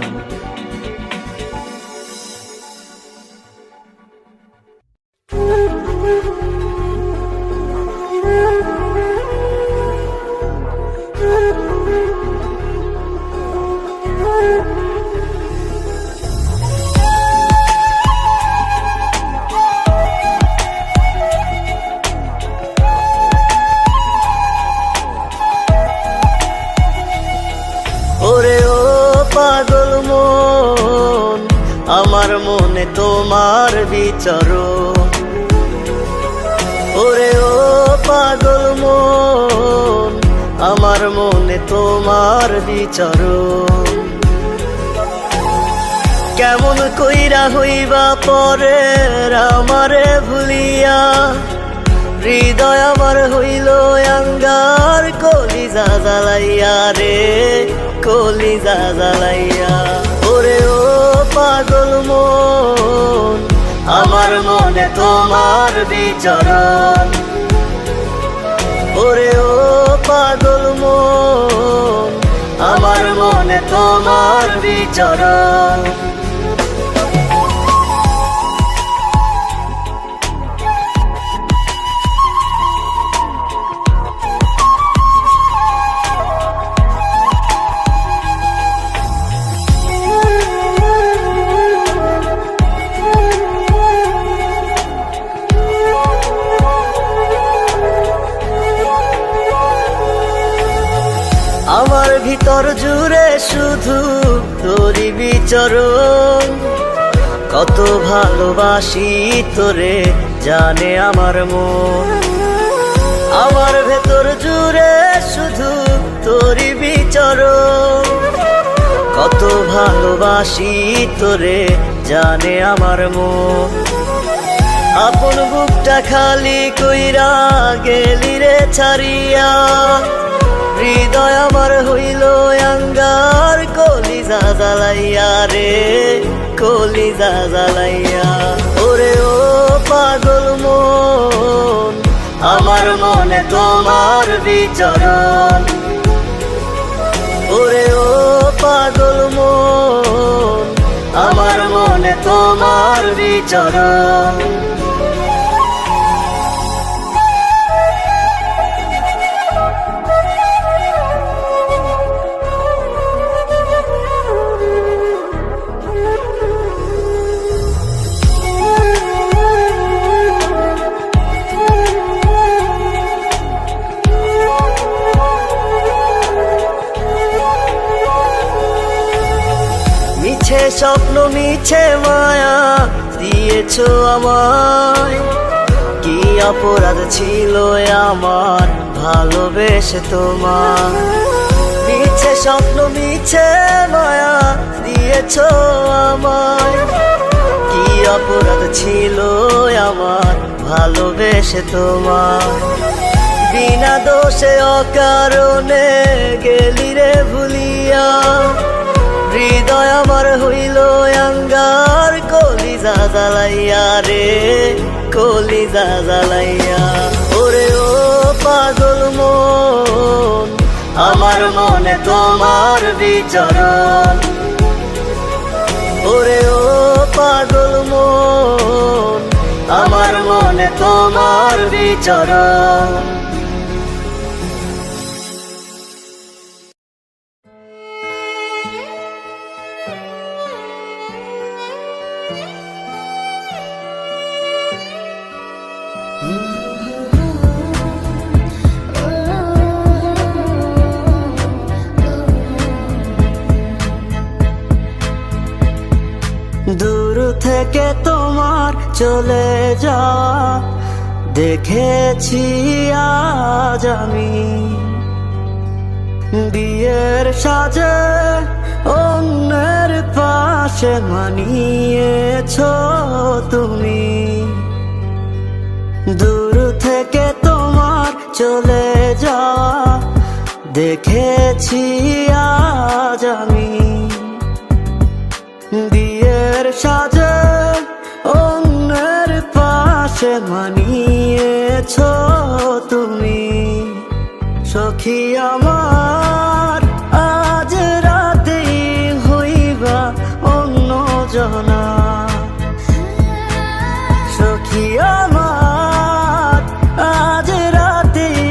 ওরে ও পাগল মন, মনে তোমার বিচরণ। ওরে ও পাগল মন, আমার মনে তোমার বিচরণ। কেমন কইরা হইবা পরের আমারে ভুলিয়া, হৃদয় আমার হইল আঙ্গার, কলিজা জ্বালাইয়া রে কলিজা জ্বালাইয়া। ওরে ও পাগল মন, আমার মনে তোমার বিচরণ। ওরে ও পাগল মন, আমার মনে তোমার বিচরণ। আমার ভিতর জুড়ে শুধু তোরই বিচরণ, কত ভালোবাসি তোরে জানে আমার মন। আমার ভেতর জুড়ে শুধু তোরই বিচরণ, কত ভালোবাসি তোরে জানে আমার মন। আপন বুকটা খালি কইরা গেলি রে ছাড়িয়া, হৃদয় আমার হইল আঙ্গার, কলিজা জ্বালাইয়া রে কলিজা জ্বালাইয়া। ওরে ও পাগল মন, আমার মনে তোমার বিচরণ। ওরে ও পাগল মন, আমার মনে তোমার বিচরণ। মিছে স্বপ্ন মিছে মায়া দিয়েছো আমায়, কি অপরাধ ছিল আমার ভালোবেসে তোমার। মিছে স্বপ্ন মিছে মায়া দিয়েছো আমায়, কি অপরাধ ছিল আমার ভালোবেসে তোমার। বিনা দোষে অকারণে গেলি রে ভুলিয়া, হৃদয় আমার হইল আঙ্গার, কলিজা জ্বালাইয়া রে কলিজা জ্বালাইয়া। ওরে ও পাগল মন, আমার মনে তোমার বিচরণ। ওরে ও পাগল মন, আমার মনে তোমার বিচরণ। দূর থেকে তোমার চলে যাওয়া দেখেছি আজ আমি, বিয়ের সাজে অন্যের পাশে মানিয়েছো তুমি। দূর থেকে তোমার চলে যাওয়া দেখেছি আজ আমি, বিয়ের সাজে অন্যের পাশে মানিয়েছো তুমি। সখী আমার আজ রাতেই হইবা অন্য জনা, সখী আমার আজ রাতেই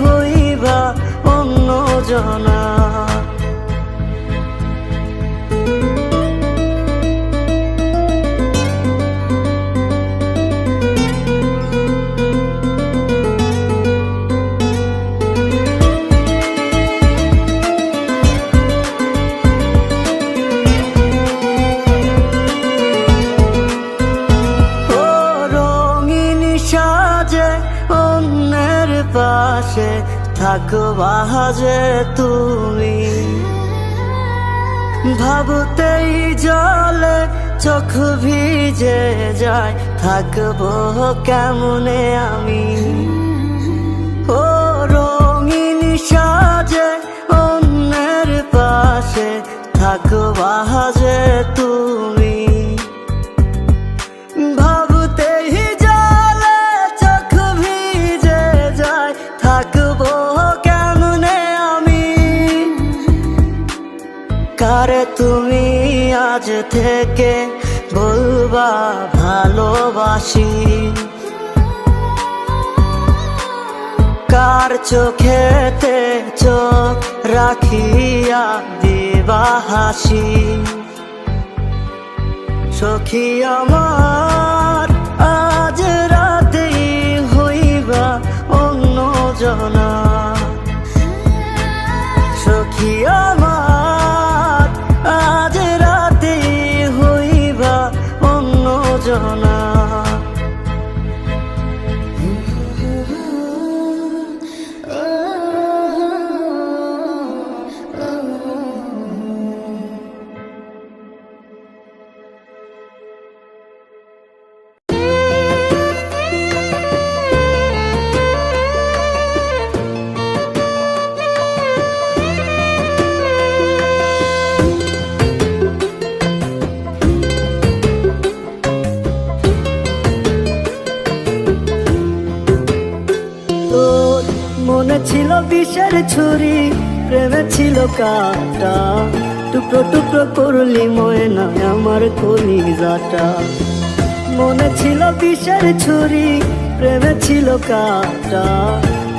হইবা অন্য জনা। থাকবা যে তুমি। ভাবতেই জলে চোখ ভিজে যায়, থাকবো কেমনে আমি। ও রঙিন সাজে অন্যের পাশে থাকবা যে তুমি। ভাবতেই জলে চোখ ভিজে যায়, থাকবো কেমনে আমি। কারে তুমি আজ থেকে বলবা ভালোবাসি, কার চোখেতে চোখ রাখিয়া দিবা হাসি। সখী আমার আজ রাতেই হইবা অন্য জনা। সখী আমার আজ রাতেই হইবা অন্য জনা। মনে ছিল বিষের ছুরি, প্রেমে ছিল কাটা, টুকরো টুকরো করলি ময়না আমার কলিজাটা। মনে ছিল বিষের ছুরি, প্রেমে ছিল কাটা,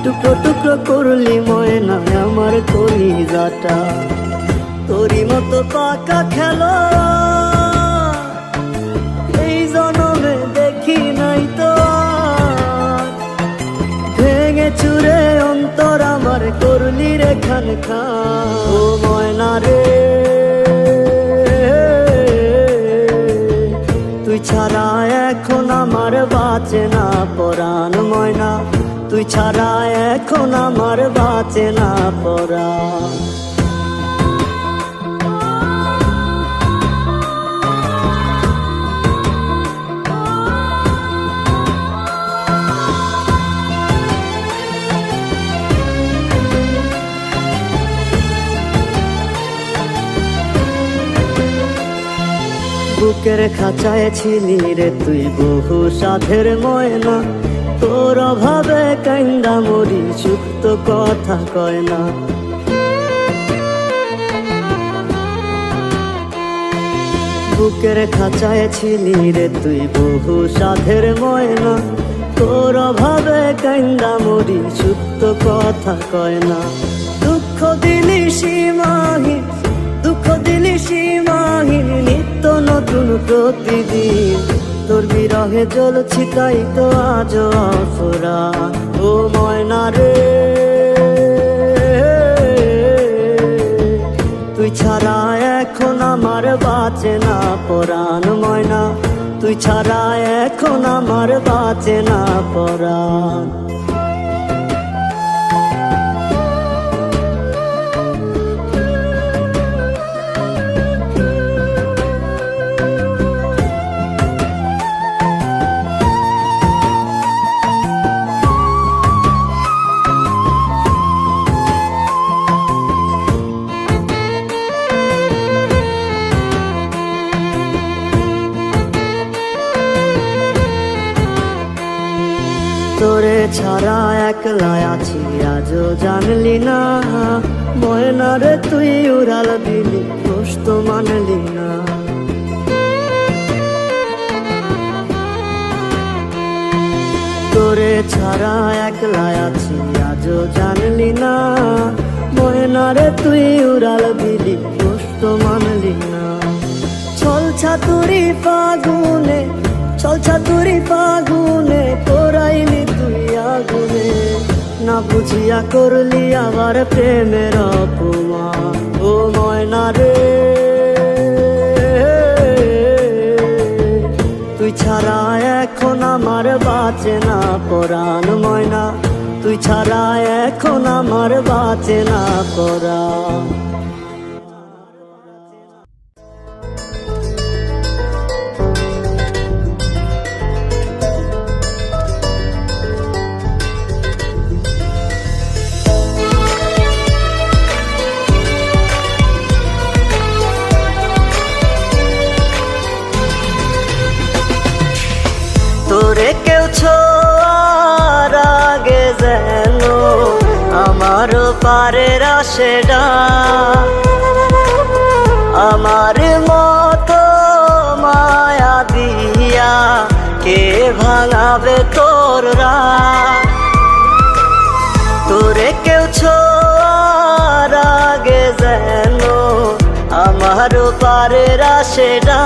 টুকরো টুকরো করলি ময়না আমার কলিজাটা। তোরই মতো পাকা খেলো এই জনমে দেখি নাই তো। ভেঙে চুরে অন্তর আমার করলি রে খান খান। ও ময়না রে তুই ছাড়া এখন আমার বাঁচে না পরাণ। ময়না তুই ছাড়া এখন আমার বাঁচে না পরাণ। বুকের খাঁচায় ছিলি রে তুই বহু সাধের ময়না, তোর অভাবে কান্দা মরি সুপ্ত কথা কয় না। বুকের খাঁচায় ছিলি রে তুই বহু সাধের ময়না, তোর অভাবে কান্দা মরি সুপ্ত কথা কয় না। দুঃখ দিলি সীমাহীন, দুঃখ দিলি সীমাহীন, নিত্য নতুন প্রতিদিন। তোর বিরহে জ্বলছি তাই তো আজ অফুরান। ও ময়না রে তুই ছাড়া এখন আমার বাঁচে না পরাণ। ময়না তুই ছাড়া এখন আমার বাঁচে না পরাণ। তোরে ছাড়া একলা আছি আজও জানলি না। ময়না রে তুই উড়াল দিলি দোষ তো মানলি না। তোরে ছাড়া একলা আছি আজও জানলি না। ময়না রে তুই উড়াল দিলি দোষ তো মানলি না। ছল ছাতুরি ফাগুনে, ছল ছাতুরি ফাগুনে পোড়াইলি তুই আগুনে। না বুঝিয়া করলি আবার প্রেমের অপমান। ও ময়না রে তুই ছাড়া এখন আমার বাঁচে না পরাণ। ময়না তুই ছাড়া এখন আমার বাঁচে না করা। তোরে কেউ ছোঁয়ার আগে যেন আমারও পারের আশেডা, আমার মতো মায়া দিয়া কে ভাঙাবে তোর রাত। তোরে কেউ ছোঁয়ার আগে যেন আমারও পারের আশেডা,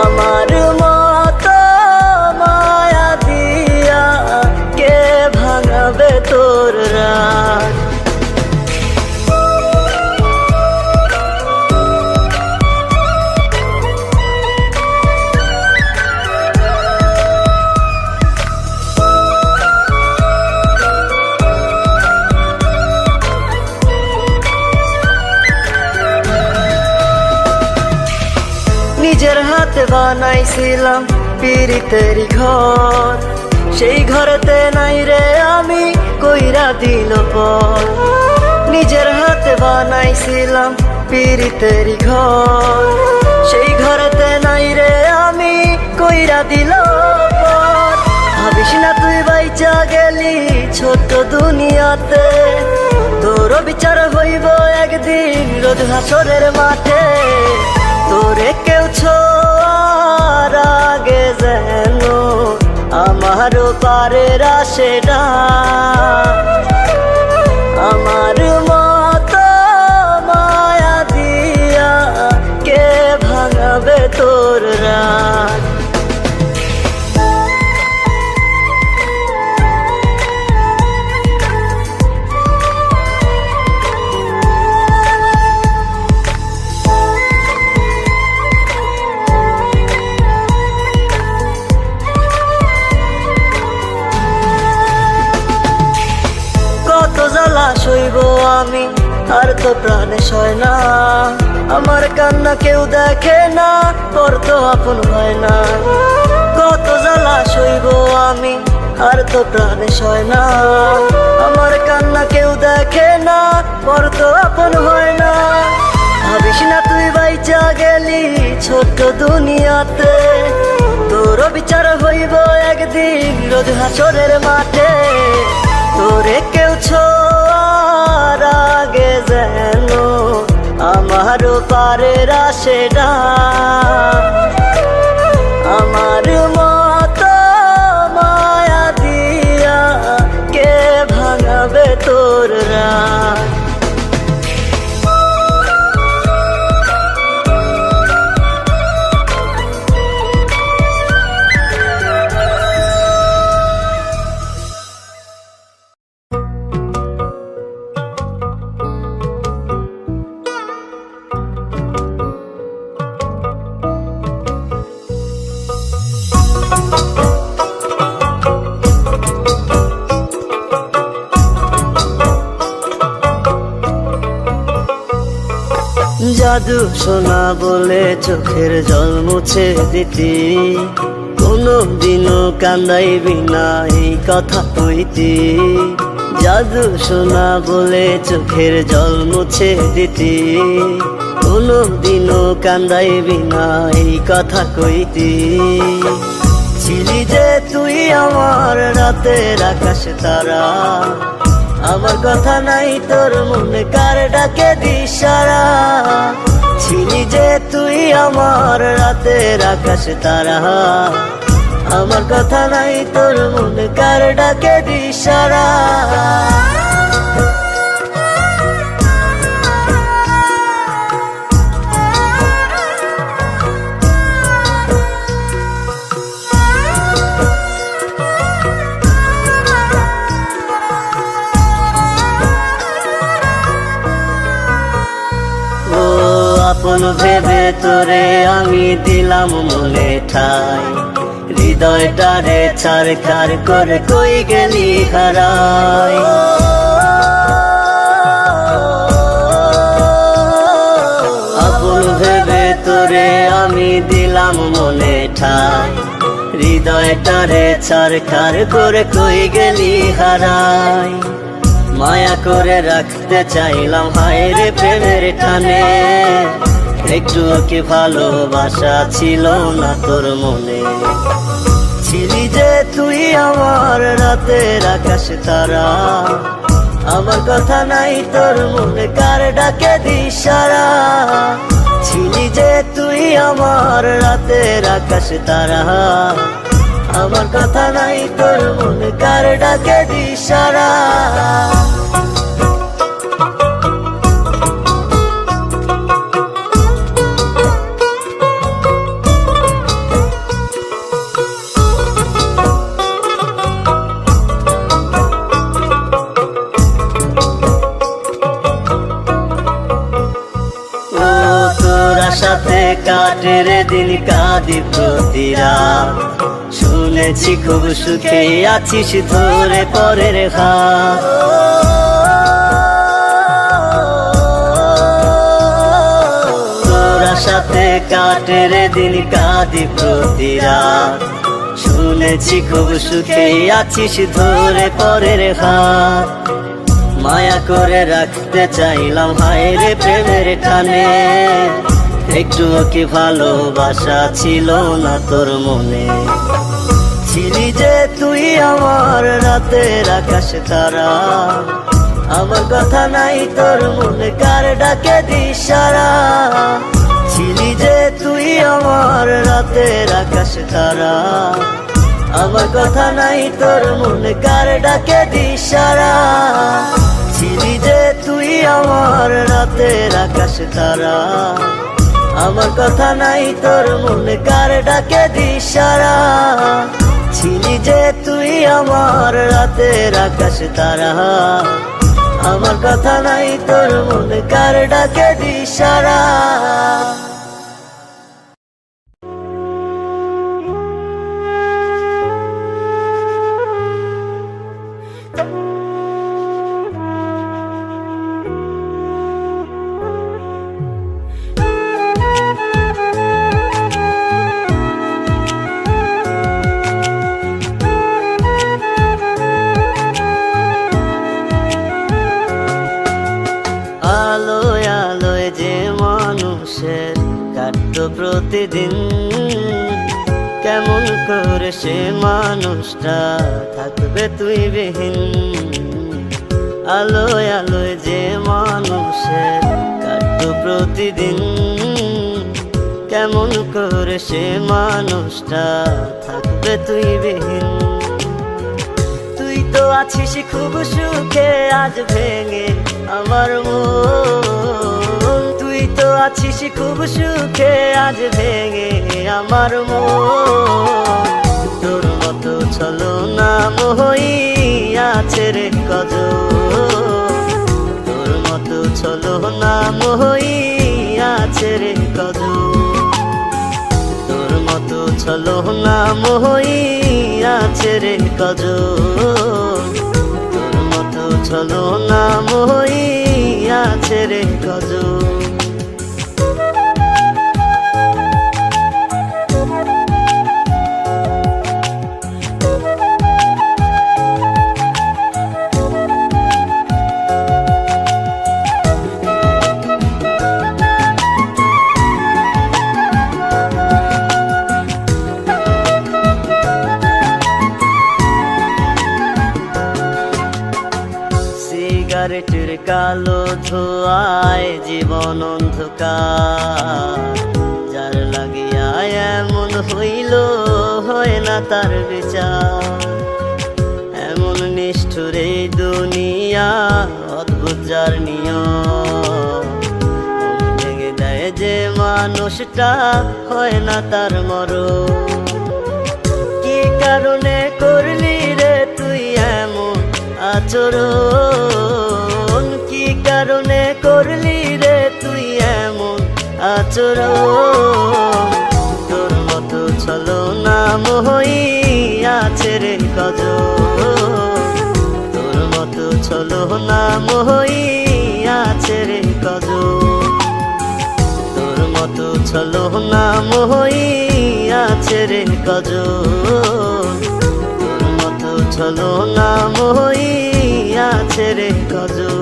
আমার মতো মায়া দিয়া কে ভাঙাবে তোর রাত। নিজের হাতে বানাইছিলাম পিরিতের ঘর, সেই ঘরেতে নাই রে আমি কইরা দিল পর। নিজের হাতে বানাইছিলাম পিরিতের ঘর, সেই ঘরেতে নাই রে আমি কইরা দিল পর। ভাবিস না তুই বাইচা গেলি ছোট্ট দুনিয়াতে, তোর বিচার হইব একদিন রোদ হাসরের মাঠে। তোরে কেউ ছোঁয়ার আগে যেন আমারও পারের আশেডা, আমার মতো মায়া দিয়া কে ভাঙাবে তোর রাত। কত জ্বালা সইব আমি আর তো প্রাণে সয় না, আমার কান্না কেউ দেখে না পর তো আপন হয় না। কত জ্বালা সইব আমি আর তো প্রাণে সয় না, আমার কান্না কেউ দেখে না পর তো আপন হয় না। ভাবিস না তুই বাইচা গেলি ছোট্ট দুনিয়াতে, তোর বিচার হইব একদিন রোদ হাসরের মাঠে। তোরে কেউ ছোঁয়ার আগে যেন আমারও পারের আশেডা, আমার মতো মায়া দিয়া কে ভাঙাবে তোর রাত। জাদু সোনা বলে চোখের জল মুছে দিতি, কোনো দিনও কান্দাইবি না এই কথা কইতি। জাদু সোনা বলে চোখের জল মুছে দিতি, কোনো দিনও কান্দাইবি না এই কথা কইতি। ছিলি যে তুই আমার রাতের আকাশ তারা, আমার কথা নাই তোর মনে কার ডাকে দিশারা। ছিলি যে তুই আমার রাতের আকাশ তারা, আমার কথা নাই তোর মনে কার ডাকে দিশারা। আপন ভেবে তোরে আমি দিলাম মনে ঠাই, হৃদয়টারে ছারখার করে কই গেলি হারাই। আপন ভেবে তোরে আমি দিলাম মনে ঠাই, হৃদয়টারে ছারখার করে কই গেলি হারাই। মায়া করে রাখতে চাইলাম হায় রে প্রেমের টানে, একটু কি ভালোবাসা ছিল না তোর মনে। ছিলি যে তুই আমার রাতের আকাশ তারা, আমার কথা নাই তোর মনে কার ডাকে দিশারা। ছিলি যে তুই আমার রাতের আকাশ তারা, আমার কথা নাই তোর মনে কার ডাকে দিশারা। সাথে কাটের দিন কাঁদি প্রতি রাত, শুনেছি খুব সুখে আছিস ধরে পরের হাত। তোরা সাথে কাটের দিন কাঁদি প্রতি রাত, শুনেছি খুব সুখে আছিস ধরে পরের হাত। মায়া করে রাখতে চাইলাম হায় রে প্রেমের টানে, একটু কি ভালোবাসা ছিল না তোর মনে। ছিলি যে তুই আমার রাতের আকাশ তারা, আমার কথা নাই তোর মনে কার ডাকে দিশারা। ছিলি যে তুই আমার রাতের আকাশ তারা, আমার কথা নাই তোর মনে কার ডাকে দিশারা। ছিলি যে তুই আমার রাতের আকাশ তারা, আমার কথা নাই তোর মনে কার ডাকে দিশারা। ছিলি যে তুই আমার রাতের আকাশ তারা, আমার কথা নাই তোর মনে কার ডাকে দিশারা। আলোয় আলোয় যে মানুষের কাটতো প্রতিদিন, কেমন করে সে মানুষটা থাকবে তুই বিহীন। আলোয় আলোয় যে মানুষের কাটতো প্রতিদিন, কেমন করে সে মানুষটা থাকবে তুই বিহীন। তুই তো আছিস খুব সুখে আজ ভেঙে আমার মন, তুই তো আছিস খুব সুখে আজ ভেঙে আমার মন। তোর মতো ছলনা মোহই আছে রে কজন, তোর মতো ছলনা মোহই আছে রে কজন। তোর মতো ছলনা মোহই আছে রে কজন, তোর মতো ছলনা মোহই আছে রে কজন। সিগারেটের কালো ধোঁয়ায় জীবন অন্ধকার, যার লাগিয়া এমন হইল হয় না তার বিচার। এমন নিষ্ঠুর এই দুনিয়া, অদ্ভুত যার নিয়ম, ভেঙে দেয় যে মানুষটা হয় না তার মরণ। কি কারণে করলি রে তুই এমন আচরণ, কি কারণে করলি রে তুই এমন আচরণ। তোর মতো ছলো নাম হইয়াছে রে কজল, তোর মতো ছলো নাম হইয়াছে রে কজল, তোর মতো ছলো নাম হইয়াছে রে কজল, তোর মতো ছলো নাম হইয়াছে রে কজল।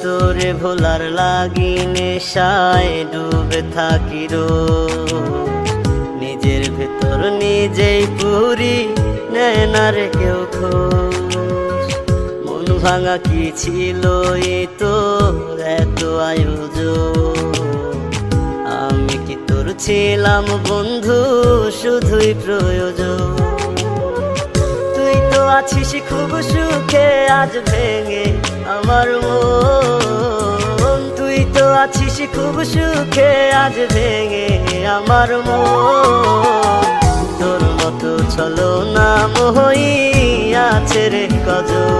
তোরে ভোলার লাগি নেশায় ডুবে থাকি রোজ, নিজের ভেতর নিজেই পুরি নেয় না রে কেউ খোঁজ। মন ভাঙা কি ছিল এই তোর এত আয়োজন, আমি কি তোর ছিলাম বন্ধু শুধুই প্রয়োজন। তুই তো আছিস খুব সুখে আজ ভেঙে আমার মন, তুই তো আছিস খুব সুখে আজ ভেঙে আমার মন। তোর মতো ছলো নাম হইয়াছে রে কজল,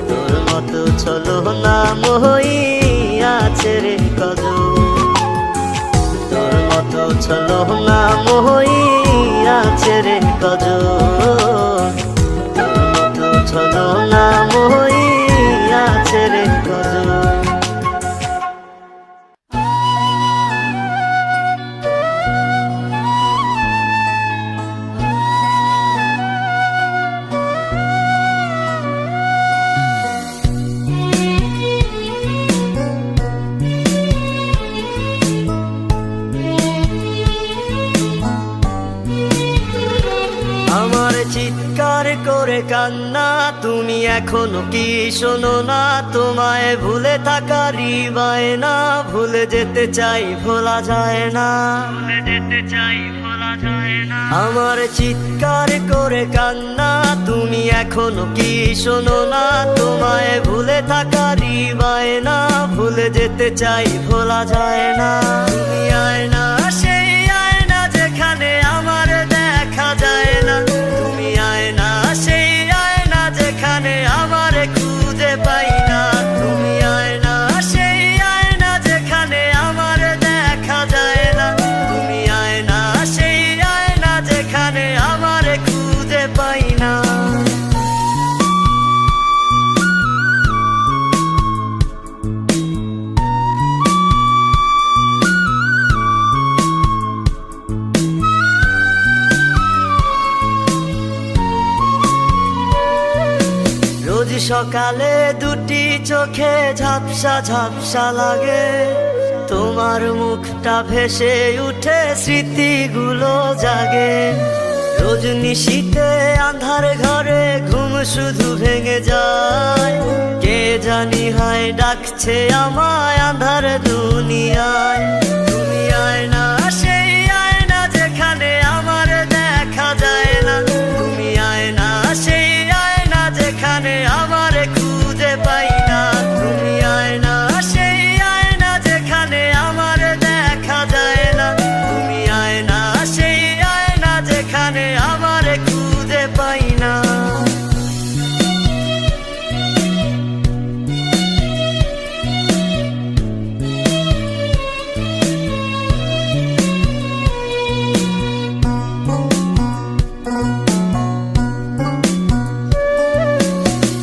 তোর মতো ছলো নাম হইয়াছে রে কজল, তোর মতো ছলো নাম হইয়াছে রে কজল, তোর মতো ছলো নাম হইয়াছে রে কজল। আমার চিৎকার করে কান্না তুমি এখনো কি শোনো না, তোমায় ভুলে থাকারই বায়না, ভুলে যেতে চাই ভোলা যায় না, ভুলে যেতে চাই ভোলা যায় না। আমার চিৎকার করে কান্না তুমি এখনো কি শোনো না, তোমায় ভুলে থাকারই বায়না, ভুলে যেতে চাই ভোলা যায় না। তুমি আয়না সেই আয়না যেখানে আমার দেখা যায় না, তুমি আয়না সেই আয়না যেখানে আমার খুঁজে পাই না, তুমি আয়না সেই আয়না যেখানে আমার দেখা যায় না, তুমি আয়না সেই আয়না যেখানে আমার খুঁজে পাই না। রোজ সকালে দুটি চোখে ঝাপসা ঝাপসা লাগে, তোমার মুখটা ভেসে উঠে স্মৃতিগুলো জাগে। রোজ নিশীতে আন্ধার ঘরে ঘুম শুধু ভেঙে যায়, কে জানি হয় ডাকছে আমায় আন্ধার দুনিয়ায়। তুমি আয়না সেই আয়না যেখানে আমার দেখা যায় না, তুমি আয়না সেই আয়না যেখানে আমার খুঁজে পাই না, তুমি আয়না সেই আয়না যেখানে আমার দেখা যায় না, তুমি আয়না সেই আয়না যেখানে আমার খুঁজে পাই না।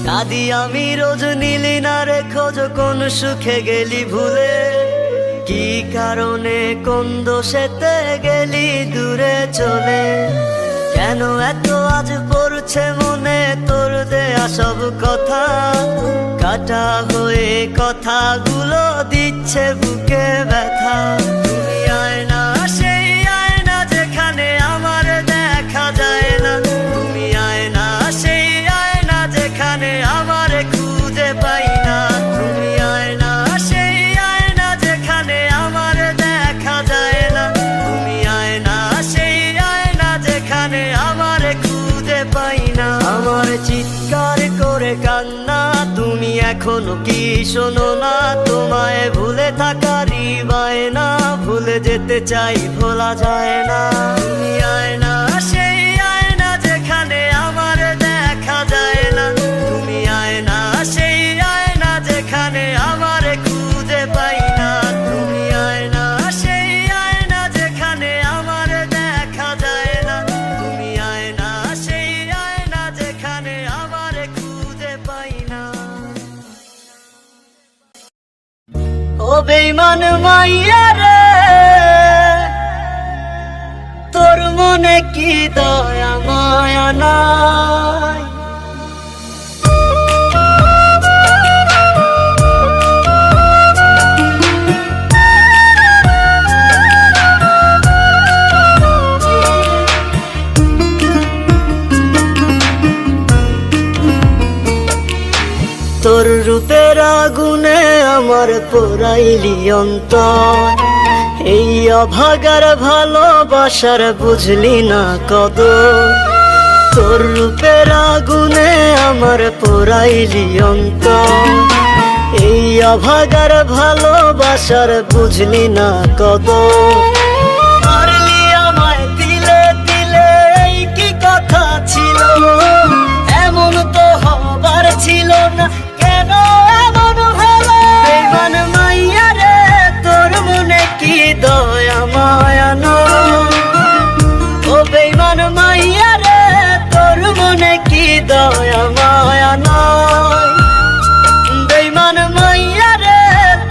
কাঁদি আমি রোজ নিলি না রে খোঁজ কোন সুখে গেলি ভুলে, কি কারণে কোন দোষেতে গেলি দূরে চলে। কেন এত আজ পড়ছে মনে তোর দেয়া সব কথা, কাটা হয়ে কথাগুলো দিচ্ছে বুকে ব্যথা। তুমি আয়না সেই আয়না যেখানে আমার দেখা যায় না, তুমি আয়না সেই আয়না যেখানে আমার খুঁজে পাই না, তুমি আয়না সেই আয়না যেখানে আমার দেখা যায় না, তুমি আয়না সেই আয়না যেখানে আমার খুঁজে পাই না। আমার এখনো কি শোনো না, তোমায় ভুলে থাকারই বায়না, ভুলে যেতে চাই ভোলা যায় না। তুমি আয়না, সেই আয়না যেখানে আমার দেখা যায় না। তুমি আয়না, সেই আয়না যেখানে আমার খুঁজে পাই না। তুমি আয়না, সেই আয়না যেখানে আমার দেখা যায় না। তুমি আয়না, সেই আয়না যেখানে আমার খুঁজে পাই না। ও বেঈমান মাইয়া রে, তোর মনে কি দয়া মায়া নাই? তোর রূপের আগুনে আমার পোড়াইলি অন্তর, এই অভাগার ভালোবাসার বুঝলি না কদর। তোর রূপের আগুনে আমার পোড়াইলি অন্তর, এই অভাগার ভালোবাসার বুঝলি না কদর। মারলি আমায় তিলে তিলে, এই কি কথা ছিল? এমন তো হবার ছিল না, কেন এমন হলো? বেঈমান মাইয়া রে, তোর মনে কি দয়া মায়া নাই? ও বেঈমান মাইয়া রে, তোর মনে কি দয়া মায়া নাই? বেঈমান মাইয়া রে,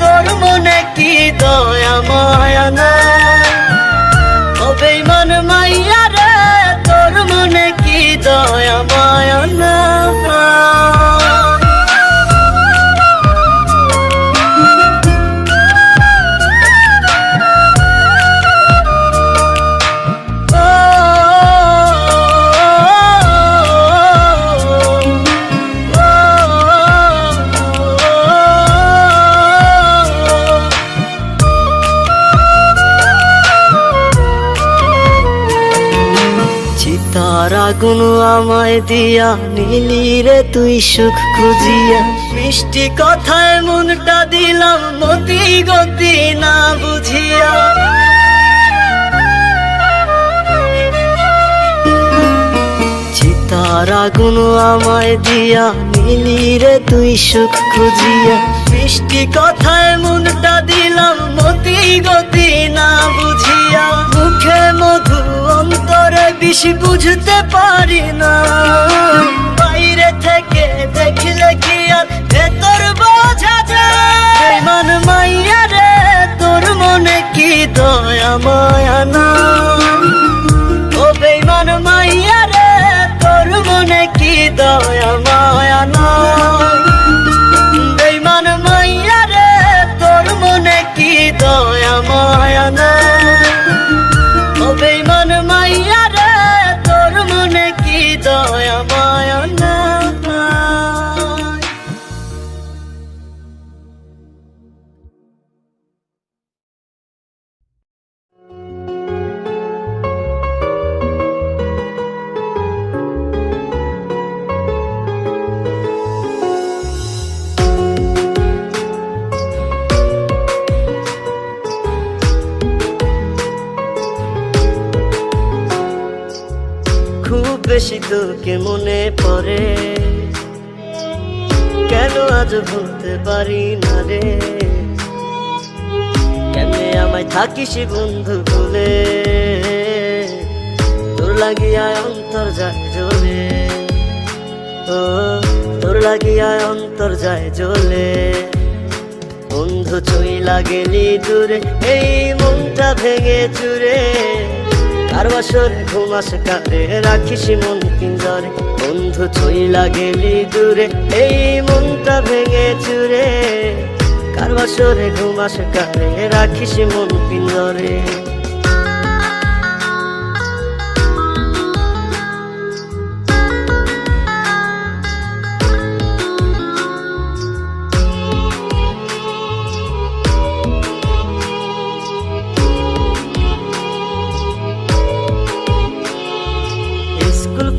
তোর মনে কি দয়া মায়া নাই? ও বেঈমান মাইয়া রে, তোর মনে কি দয়া মায়া নাই? চিতার আগুন আমায় দিয়া নিলি রে তুই সুখ খুঁজিয়া, মিষ্টি কথায় মনটা দিলাম মতি গতি না বুঝিয়া। চিতার আগুন আমায় দিয়া নিলি রে তুই সুখ খুঁজিয়া, মিষ্টি কথায় মনটা দিলাম মতি গতি না বুঝিয়া। মুখে মধু অন্তরে বিষ বুঝতে পারি না, বাইরে থেকে দেখলে কি আর ভেতর বোঝা যায়? বেঈমান মাইয়া রে, তোর মনে কি দয়া মায়া নাই? ও বেঈমান মাইয়া রে, তোর মনে কি দয়া মায়া নাই? বেঈমান মাইয়া রে, তোর মনে কি দয়া মায়া নাই? ও বেঈমান মাইয়া রে, তোর মনে কি দয়া মায়া নাই? খুব বেশি তোকে মনে পড়ে, কেন আজ ভুলতে পারি না রে? কেমনে আমায় থাকিস বন্ধু ভুলে, তোর লাগিয়া অন্তর যায় জ্বলে। ও তোর লাগিয়া অন্তর যায় জ্বলে। বন্ধু চইলা গেলি দূরে, এই মনটা ভেঙে চুরে। কার বাসরে ঘুমাস কারে, রাখিস মন পিঞ্জরে। বন্ধু চইলা গেলি দূরে, এই মনটা ভেঙে চুরে। কার বাসরে ঘুমাস কারে, রাখিস মন পিঞ্জরে।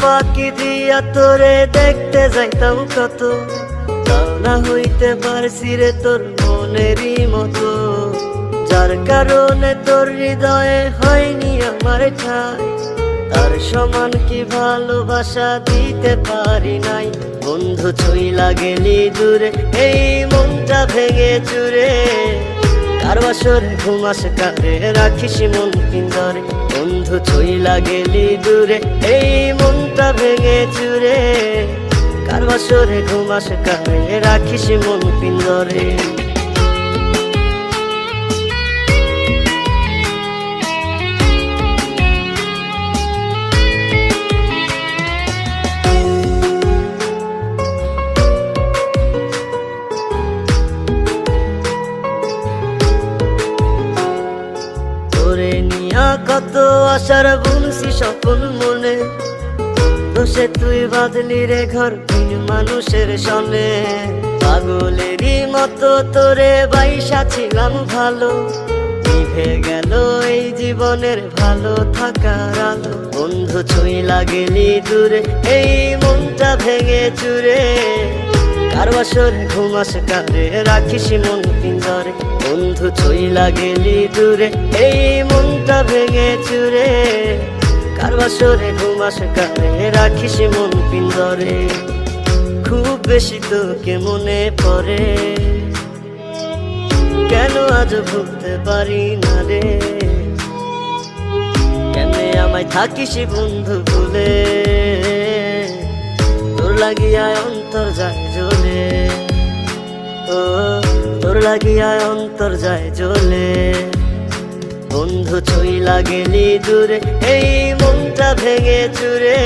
ফাঁকি দিয়া তোরে দেখতে যাইতাম কত, না হইতে পারছি রে তোর মনেরই মতো, যার কারণে তোর হৃদয়ে হয়নি আমার ঠাঁই। তার সমান কি ভালোবাসা দিতে পারি নাই, বন্ধু চইলা গেলি দূরে এই মনটা ভেঙে চুরে। কার বাসরে ঘুমাস কারে রাখিস মন পিঞ্জরে, বন্ধু চইলা গেলি দূরে এই মনটা ভেঙে চুরে। কার বাসরে ঘুমাস কারে রাখিস মন পিঞ্জরে। কত আশার বুনছি স্বপ্ন মনে, দোষে তুই বাঁধলি রে ঘর ভিন মানুষের সনে। পাগলেরই মতো তোরে বাইসা ছিলাম ভালো, নিভে গেল এই জীবনের ভালো থাকার আলো। বন্ধু চইলা গেলি দূরে এই মনটা ভেঙে চুরে। কার বাসরে ঘুমাস কারে রাখিস মন পিঞ্জরে, বন্ধু চইলা গেলি দূরে এই মনটা ভেঙে চুরে। কার বাসরে ঘুমাস কারে রাখিস মন পিঞ্জরে। খুব বেশি তোকে মনে পড়ে, কেন আজ ভুলতে পারি না রে। কেমনে আমায় থাকিস বন্ধু ভুলে, তোর লাগিয়া অন্তর যায় জ্বলে। ও তোর লাগিয়া অন্তর যায় জ্বলে, বন্ধু চইলা গেলি দূরে এই মনটা ভেঙে চুরে।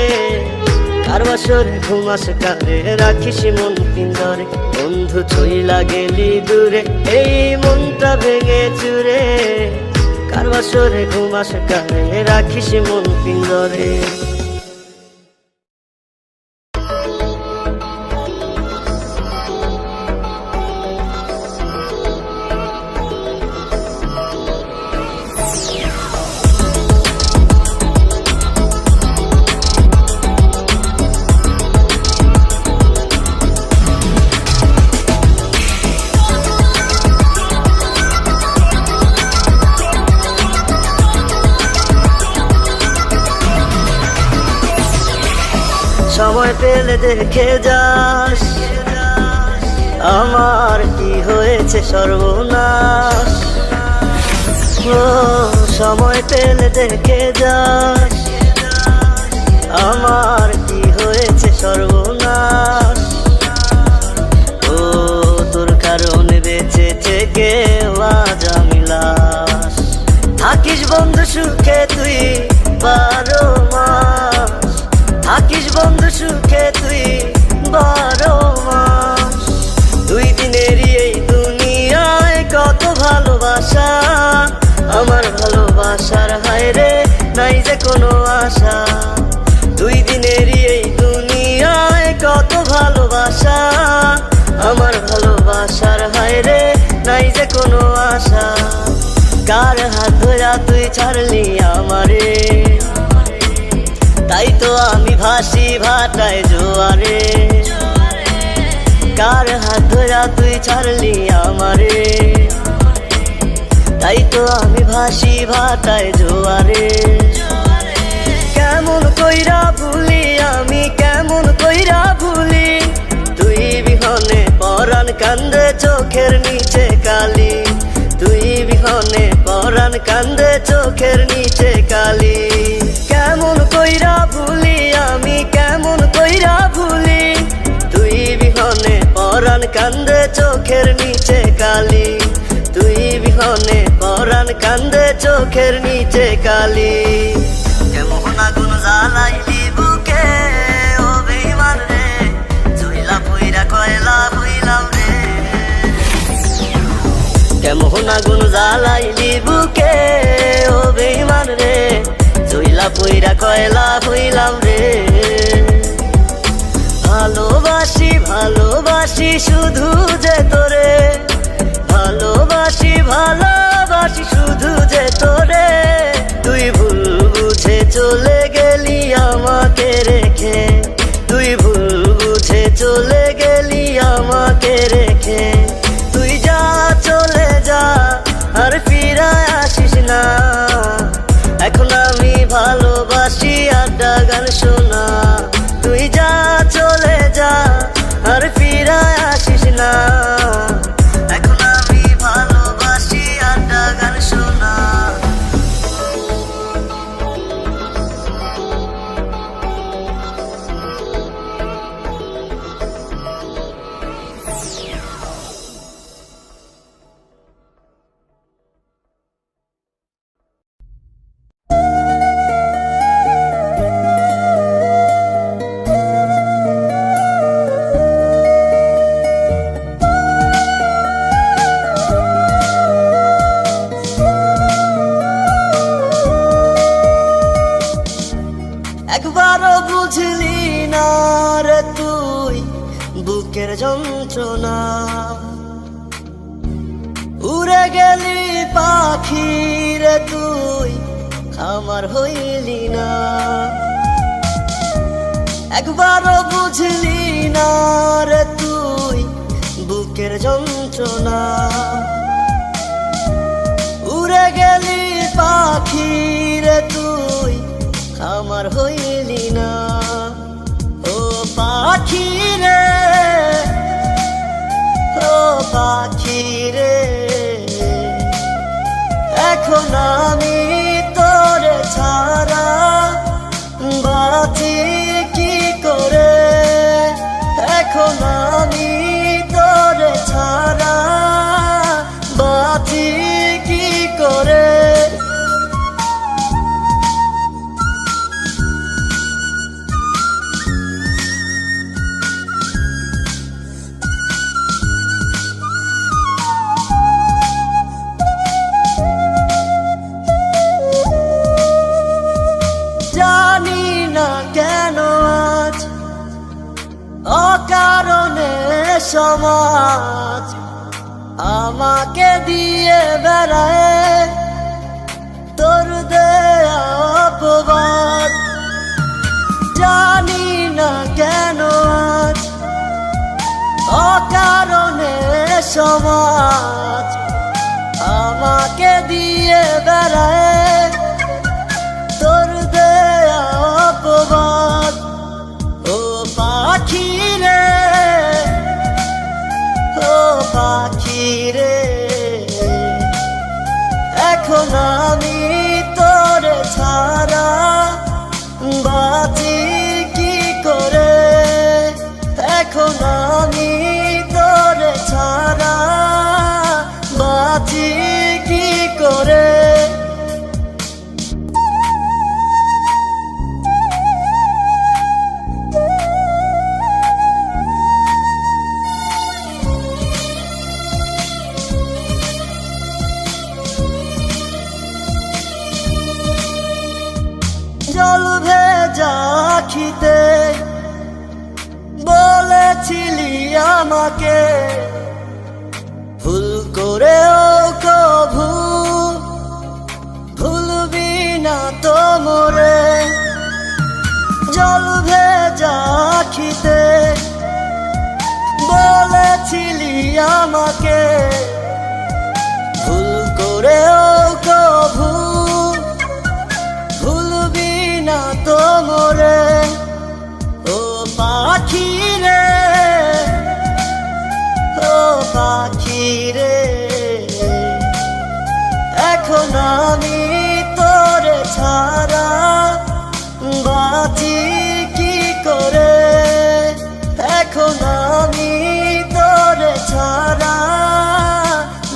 কার বাসরে ঘুমাস কারে রাখিস মন পিঞ্জরে, বন্ধু চইলা গেলি দূরে এই মনটা ভেঙে চুরে। কার বাসরে ঘুমাস কারে রাখিস মন পিঞ্জরে। সময় পেলে দেখে যাস আমার কি হয়েছে সর্বনাশ। ও সময় পেলে দেখে যাস আমার কি হয়েছে সর্বনাশ। ও তোর কারণে বেঁচেছে কেউ আজ আমি লাশ। থাকিস বন্ধু সুখে তুই 12 মাস, থাকিস বন্ধু সুখে তুই 12 মাস। 2 দিনেরই এই দুনিয়ায় কত ভালোবাসা, আমার ভালোবাসার হায় রে নাই যে কোনো আশা। 2 দিনেরই এই দুনিয়ায় কত ভালোবাসা, আমার ভালোবাসার হায় রে নাই যে কোনো আশা। কার হাত ধরা তুই ছাড়লি আমারে, তাই তো আমি ভাসি ভাটায় জোয়ারে। কার হাত ধরা তুই ছাড়লি আমারে, তাই তো আমি ভাসি ভাটায় জোয়ারে। কেমন কইরা ভুলি আমি, কেমন কইরা ভুলি, তুই বিহনে পরাণ কান্দে চোখের নিচে কালি। তুই বিহনে পরাণ কান্দে চোখের নিচে কালি। কেমন কইরা ভুলি আমি, কেমন কইরা ভুলি, তুই বিহনে পরাণ কান্দে চোখের নিচে কালি। তুই বিহনে পরাণ কান্দে চোখের নিচে কালি। কেমন আগুন জ্বালাইলি বুকে ও বেঈমান রে, জইলা পুইরা কয়লা হইলাম রে। কেমন আগুন জ্বালাইলি বুকে ও বেঈমান রে, জইলা পুইরা কয়লা হইলাম রে। ভালোবাসি ভালোবাসি শুধু যে তোরে, ভালোবাসি ভালোবাসি শুধু যে তোরে। তুই ভুল বুঝে চলে গেলি আমাকে রেখে, তুই ভুল বুঝে চলে গেলি আমাকে যন্ত্রণা। উড়ে গেলি পাখি রে তুই, আমার হইলি না। একবারও বুঝলি না রে তুই বুকের যন্ত্রণা। উড়ে গেলি পাখি রে তুই, আমার হইলি না। ও পাখি রে, ও পাখি রে, এখন আমি তোরে ছাড়া বাঁচি কি করে। এখন আমি তোরে ছাড়া বাঁচি কি করে। জানি না কেন আজ অকারণে সমাজ আমাকে দিয়ে বেড়ায় তোর দেয়া অপবাদ। জানি না কেন আজ অকারণে সমাজ আমাকে দিয়ে বেড়ায় তোর দেয়া অপবাদ। ও পাখি রে, ও পাখি রে, এখন আমি তোরে ছাড়া বাঁচি কি করে। এখন আমি তোরে ছাড়া বাঁচি কি করে। জল ভেজা আখিতে বলেছিলি আমাকে ভুল করেও কভু ভুলবি না তো মোরে। জল ভেজা আখিতে বলেছিলি আমাকে ভুল করেও কভু ভুলবি না তো মোরে। ও পাখি রে, ও পাখি রে, এখন আমি তোরে ছাড়া বাঁচি কি করে। এখন আমি তোরে ছাড়া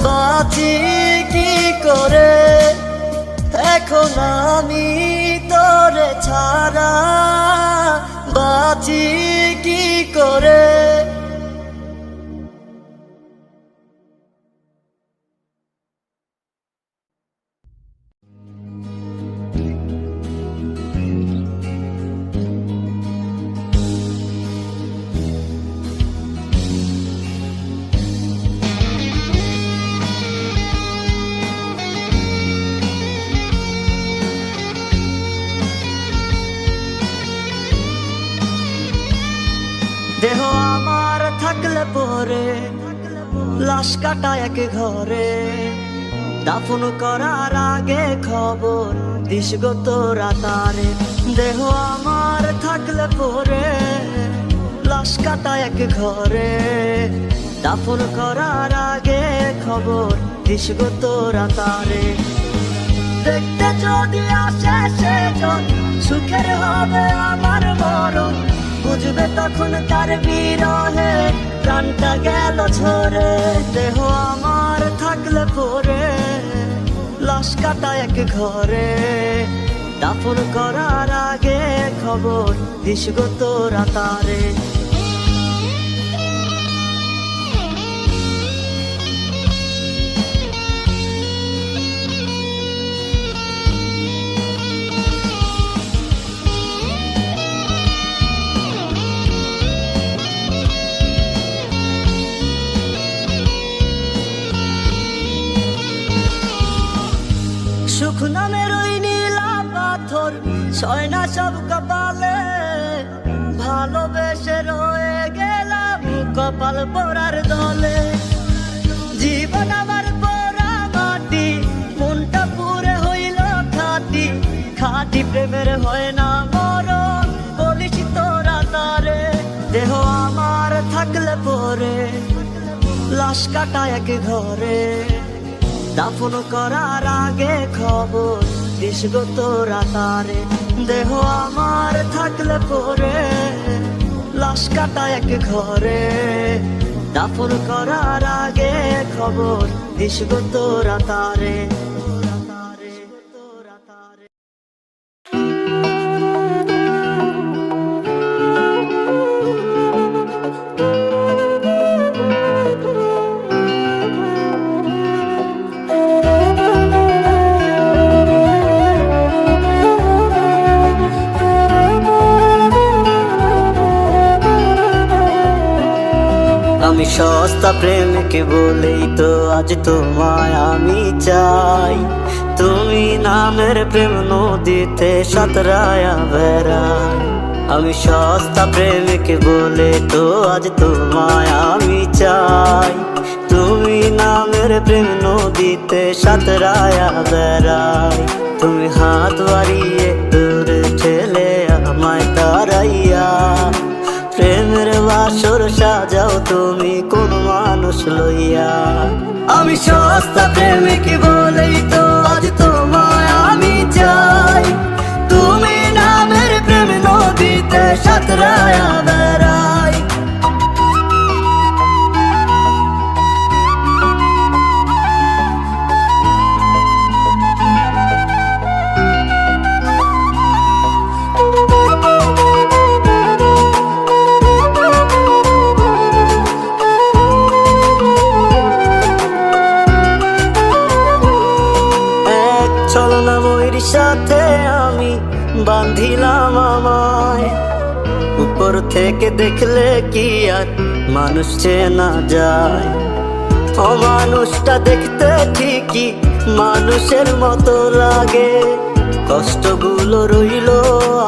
বাঁচি কি করে। এখন আমি তোরে ছাড়া বাঁচি কি করে। দেহ আমার থাকলে পরে লাশ কাটা এক ঘরে। দাফন করার আগে খবর দিস গো তোরা তারে। দেহ আমার থাকলে পরে লাশ কাটা এক ঘরে। দাফন করার আগে খবর দিস গো তোরা তারে। দেখতে যদি আসে সেজন সুখের হবে আমার মরণ। বুঝবে তখন তার বিরহে প্রাণটা গেল ঝরে। দেহ আমার থাকলে পরে লাশ কাটা এক ঘরে। দাফন করার আগে খবর দিস গো তোরা তারে। সুখ নামের ওই নীলা পাথর ছয় না সব কপালে, ভালোবেসে রয়ে গেলাম কপাল পোড়ার দলে। জীবন আমার পোড়া মাটি, মনটা পুরে হইল খাটি, খাটি প্রেমের হয় না মরণ, বলিস তোরা তারে। দেহ আমার থাকলে পরে লাশ কাটা এক ঘরে, দাফন করার আগে খবর দিস গো তোরা তারে। দেহ আমার থাকলে পরে লাশ কাটা এক ঘরে, দাফন করার আগে খবর দিস গো তোরা তারে। আমি সস্তা প্রেমিক বলেই তো আজ তোমায় আমি চাই, তুমি নামের প্রেম নদীতে সাঁতরায়া বেড়াই। আমি সস্তা প্রেমিক বলে তো আজ তোমায় আমি চাই, তুমি নামের প্রেম নদীতে সাঁতরায়া বেড়াই। তুমি হাত বাড়িয়ে দূরে ঠেলে আমায় তাড়াইয়া, প্রেমের বাসর সাজাও তুমি কোন মানুষ লইয়া। আমি সস্তা প্রেমিক বলেই তো আজ তোমায় আমি চাই, তুমি নামের প্রেম নদীতে সাঁতরায়া বেড়াই। সাথে আমি বাঁধিলাম আমায়, উপর থেকে দেখলে কি আর মানুষ চেনা যায়। অমানুষটা দেখতে ঠিকই মানুষের মতো লাগে, কষ্টগুলো রইল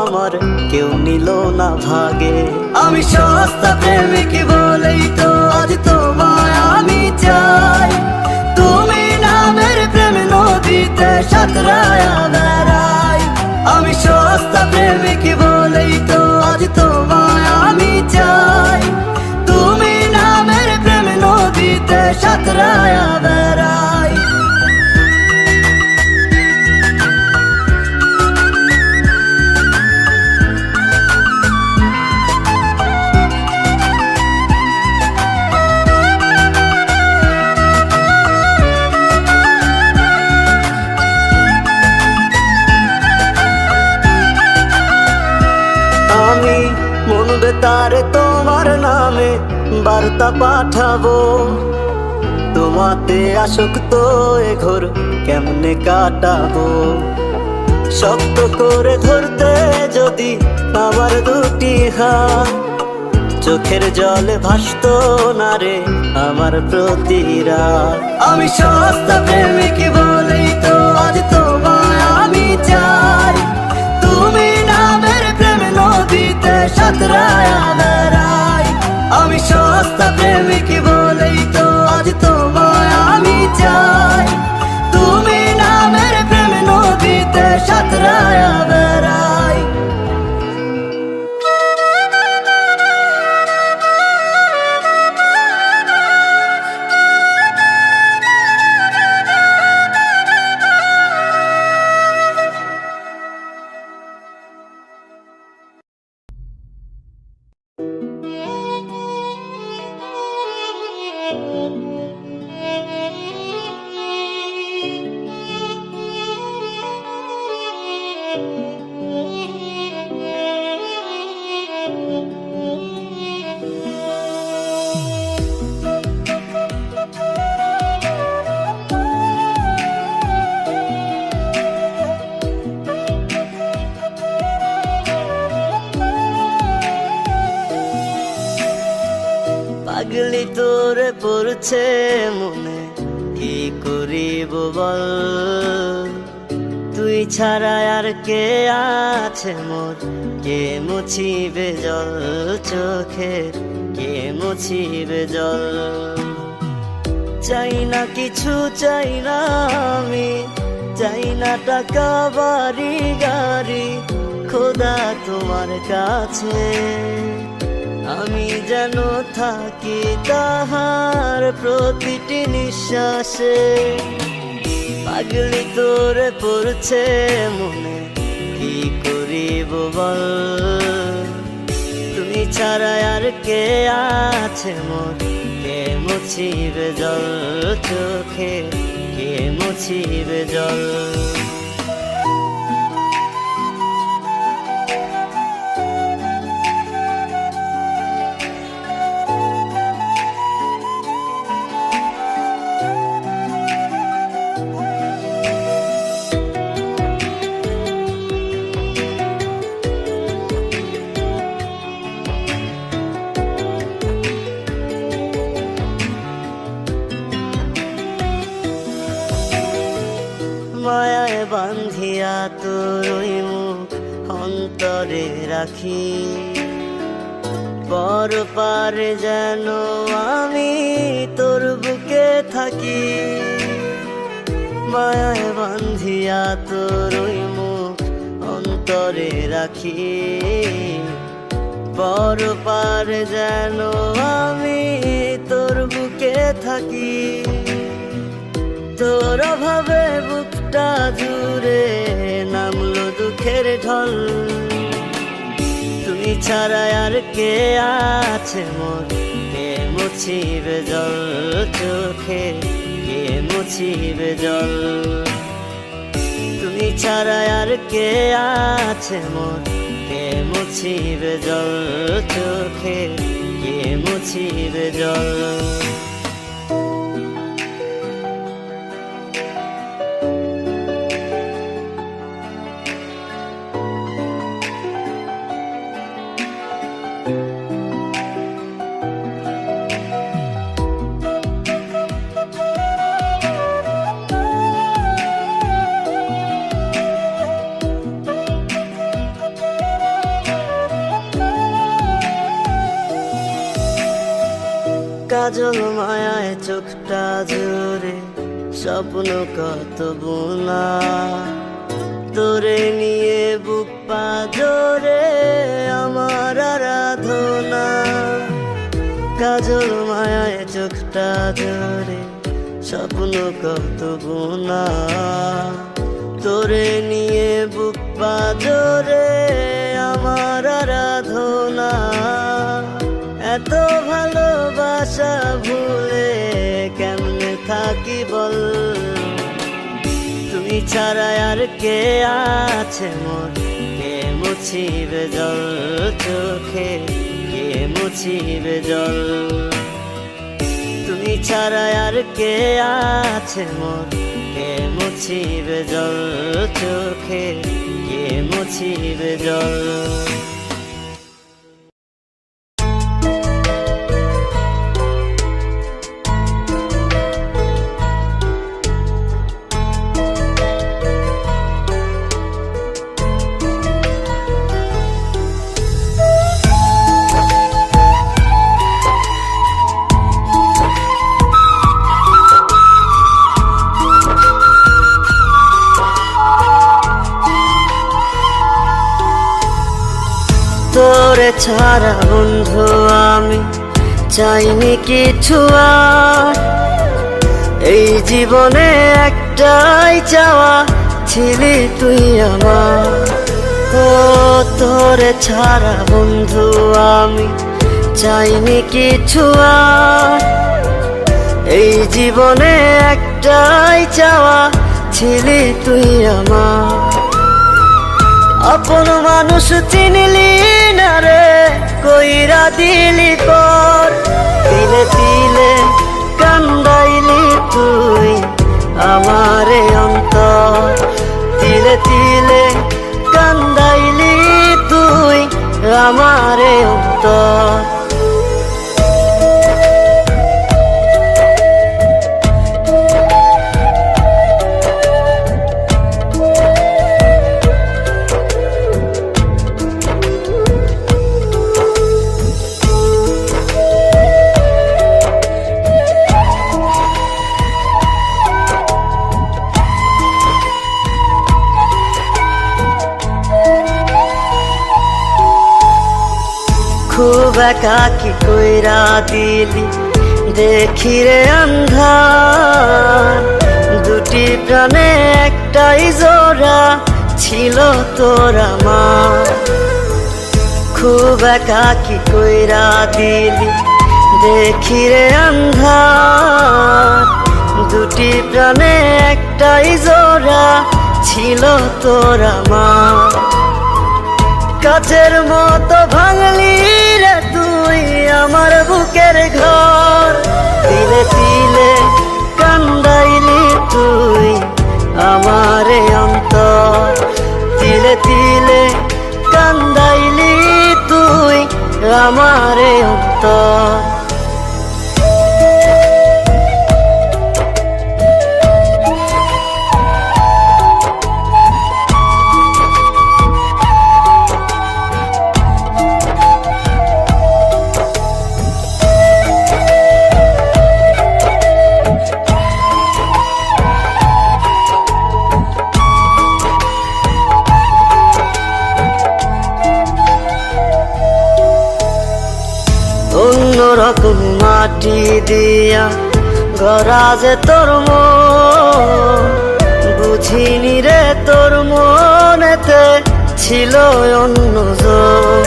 আমার কেউ নিল না ভাগে। আমি সস্তা প্রেমিক বলেই তো আজ তোমায় আমি চাই, তুমি নামের প্রেম নদীতে সাঁতরায়া বেড়াই। আমি সস্তা প্রেমিক বলেই তো আজ তোমায় আমি চাই, তুমি নামের প্রেম নদীতে সাঁতরায়া বেড়াই। আমি মন বেতারে তোমার নামে বার্তা পাঠাবো, তোমাতে আসক্ত এ ঘোর কেমনে কাটাবো। শক্ত করে ধরতে যদি আমার দুটি হাত, চোখের জলে ভাসতো না রে আমার প্রতিরাত। আমি সস্তা প্রেমিক বলেই তো আজ তোমায় আমি চাই, তুমি নামের প্রেম নদীতে সাঁতরায়া বেড়াই। আমি সস্তা প্রেমিক বলেই তো আজ তোমায় আমি চাই, তুমি নামের প্রেম নদীতে সাঁতরায়া বেড়াই। পাগলি তোরে পড়ছে মনে, কি করিব বল। তুই ছাড়া আর কে আছে মোর, কে মুছিবে জল চোখের, কে মুছিবে জল। চাই না কিছু, চাই না আমি, চাই না টাকা বাড়ি গাড়ি, খোদা তোমার কাছে আমি যেন থাকি তাহার প্রতিটি নিঃশ্বাসে। পাগলি তোরে পড়ছে মনে, কি করিব বল, তুমি ছাড়া আর কে আছে মোর, কে মুছিবে জল চোখে, কে মুছিবে জল। মায়ায় বান্ধিয়া তোর ওই মুখ অন্তরে রাখি, বড় পারে যেন আমি তোর বুকে থাকি। মায়ায় বান্ধিয়া তোর ওই মুখ অন্তরে রাখি, বড় পারে যেন আমি তোর বুকে থাকি। তোর অভাবে বুকটা জুড়ে নামলো দুঃখের ঢল, তুই ছাড়া আর কে আছে মোর, কে মুছিবে জল চোখে, কে মুছিবে জল। তুই ছাড়া আর কে আছে মোর, কে মুছিবে জল চোখে, কে মুছিবে জল। কাজল মায়ায় চোখটা জোরে, স্বপ্ন কত বোনা, তোরে নিয়ে বুক পাজরে আমার আরাধনা। কাজল মায়ায় চোখটা জোরে, স্বপ্ন কত বোনা, তোরে নিয়ে বুক পাজরে আমার আরাধনা। এত ভালোবাসা ভুলে কেমনে থাকি বল, তুই ছাড়া আর কে আছে মোর, কে মুছিবে জল চোখে, কে মুছিবে জল। তুই ছাড়া আর কে আছে মোর, কে মুছিবে জল চোখে, কে মুছিবে জল। তোরে ছাড়া বন্ধু আমি চাইনি কিছু আর, এই জীবনে একটাই চাওয়া ছিলি তুই আমার। ও তোরে ছাড়া বন্ধু আমি চাইনি কিছু আর, এই জীবনে একটাই চাওয়া ছিলি তুই আমার। আপন মানুষ চিনলি না রে, কইরা দিলি পর, তিলে তিলে কান্দাইলি তুই আমারে অন্তর, তিলে তিলে কান্দাইলি তুই আমারে অন্তর। একাকী কইরা দিলি দেখি রে আন্ধার, দুটি প্রাণে একটাই জোড়া ছিল তোর আমার। খুব একাকী কইরা দিলি দেখি রে আন্ধার, দুটি প্রাণে একটাই জোড়া ছিল তোর আমার। কাচের মতো ভাঙলি রে তুই আমার বুকের ঘর, তিলে তিলে কান্দাইলি তুই আমারে অন্তর, তিলে তিলে কান্দাইলি তুই আমারে অন্তর। অন্যরকম মাটি দিয়া গড়া যে তোর মন, বুঝিনি রে তোর মনেতে ছিল অন্যজন।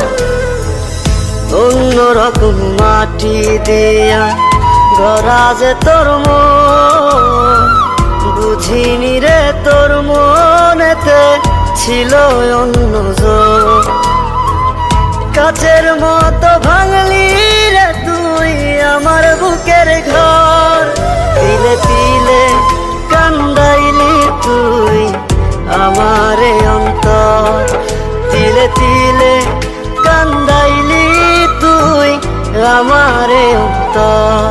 অন্যরকম মাটি দিয়া গড়া যে তোর মন, বুঝিনি রে তোর মনেতে ছিল অন্যজন। কাচের মতো ভাঙলি রে তুই আমার বুকের ঘর, তিলে তিলে কান্দাইলি তুই আমারে অন্তর, তিলে তিলে কান্দাইলি তুই আমারে অন্তর।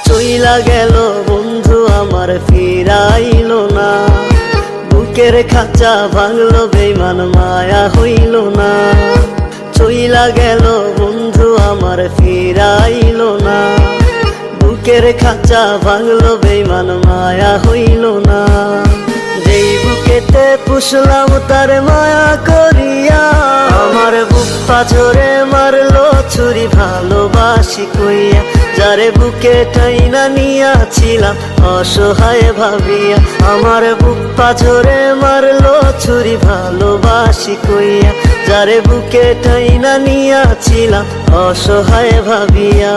চইলা গেল বন্ধু আমার ফিরাইলো না, বুকের খাঁচা ভাঙলো বেইমান মায়া হইল না। চইলা গেল বন্ধু আমার ফিরাইলো না, বুকের খাঁচা ভাঙলো বেইমান মায়া হইল না। যেই বুকেতে পুষলাম তার মায়া করিয়া, আমার বুক পাথরে মারলো ছুরি ভালোবাসি কইয়া। যারে বুকে টাইনা নিয়াছিলাম অসহায় ভাবিয়া, আমার বুক পাথরে মারলো ছুরি ভালোবাসি কইয়া। যারে বুকে টাইনা নিয়াছিলাম অসহায় ভাবিয়া।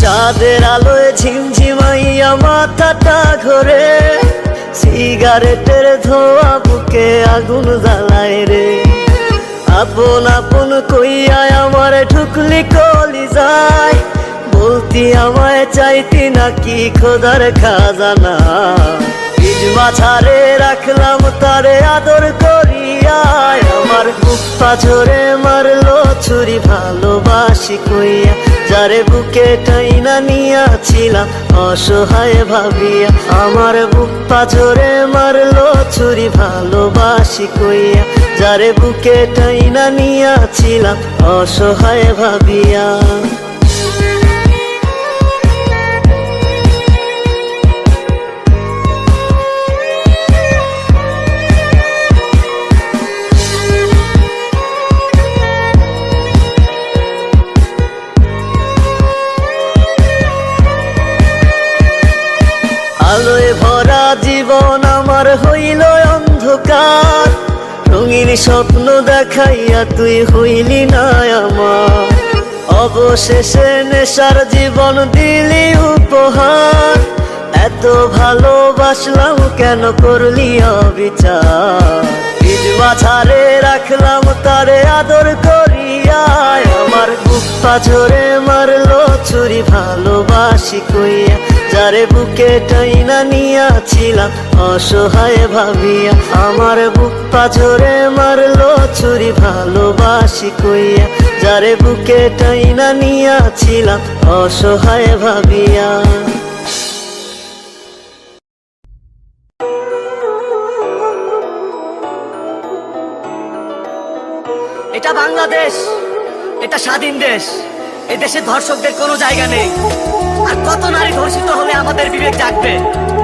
চাঁদের আলোয় ঝিমঝিমাইয়া মাথাটা ঘোরে, সিগারেটের ধোয়া বুকে আগুন জ্বালায় রে। আপন আপন কইয়া আমার ঢুকলি কলিজায়, বলতি আমায় চাইতি নাকি খোদার খাজানা। বীজ মাছারে রাখলাম তারে আদর করিয়া, আমার বুক পাথরে মারলো ছুরি ভালোবাসি কইয়া। যারে বুকে টাইনা নিয়াছিলাম অসহায় ভাবিয়া, আমার বুক পাথরে মারলো ছুরি ভালোবাসি কইয়া। যারে বুকে টাইনা নিয়াছিলাম অসহায় ভাবিয়া। আলোয় ভরা জীবন আমার হইল অন্ধকার, রঙিন স্বপ্ন দেখাইয়া তুই হইলি না আমার। অবশেষে নেশার জীবন দিলি উপহার, এত ভালোবাসলাম কেন করলি অবিচার। বীজ মাঝারে রাখলাম তারে আদর করিয়া, আমার বুক পাজরে মারলো ছুরি ভালোবাসি কইয়া, যারে বুকে টাইনা নিয়াছিলাম অসহায় ভাবিয়া। আমার বুক পাজরে মারলো ছুরি ভালোবাসি কইয়া, যারে বুকে টাইনা নিয়াছিলাম অসহায় ভাবিয়া। এটা বাংলাদেশ, এটা স্বাধীন দেশ। এই দেশে ধর্ষকদের কোনো জায়গা নেই। আর কত নারী ধর্ষিত হলে আমাদের বিবেক জাগবে।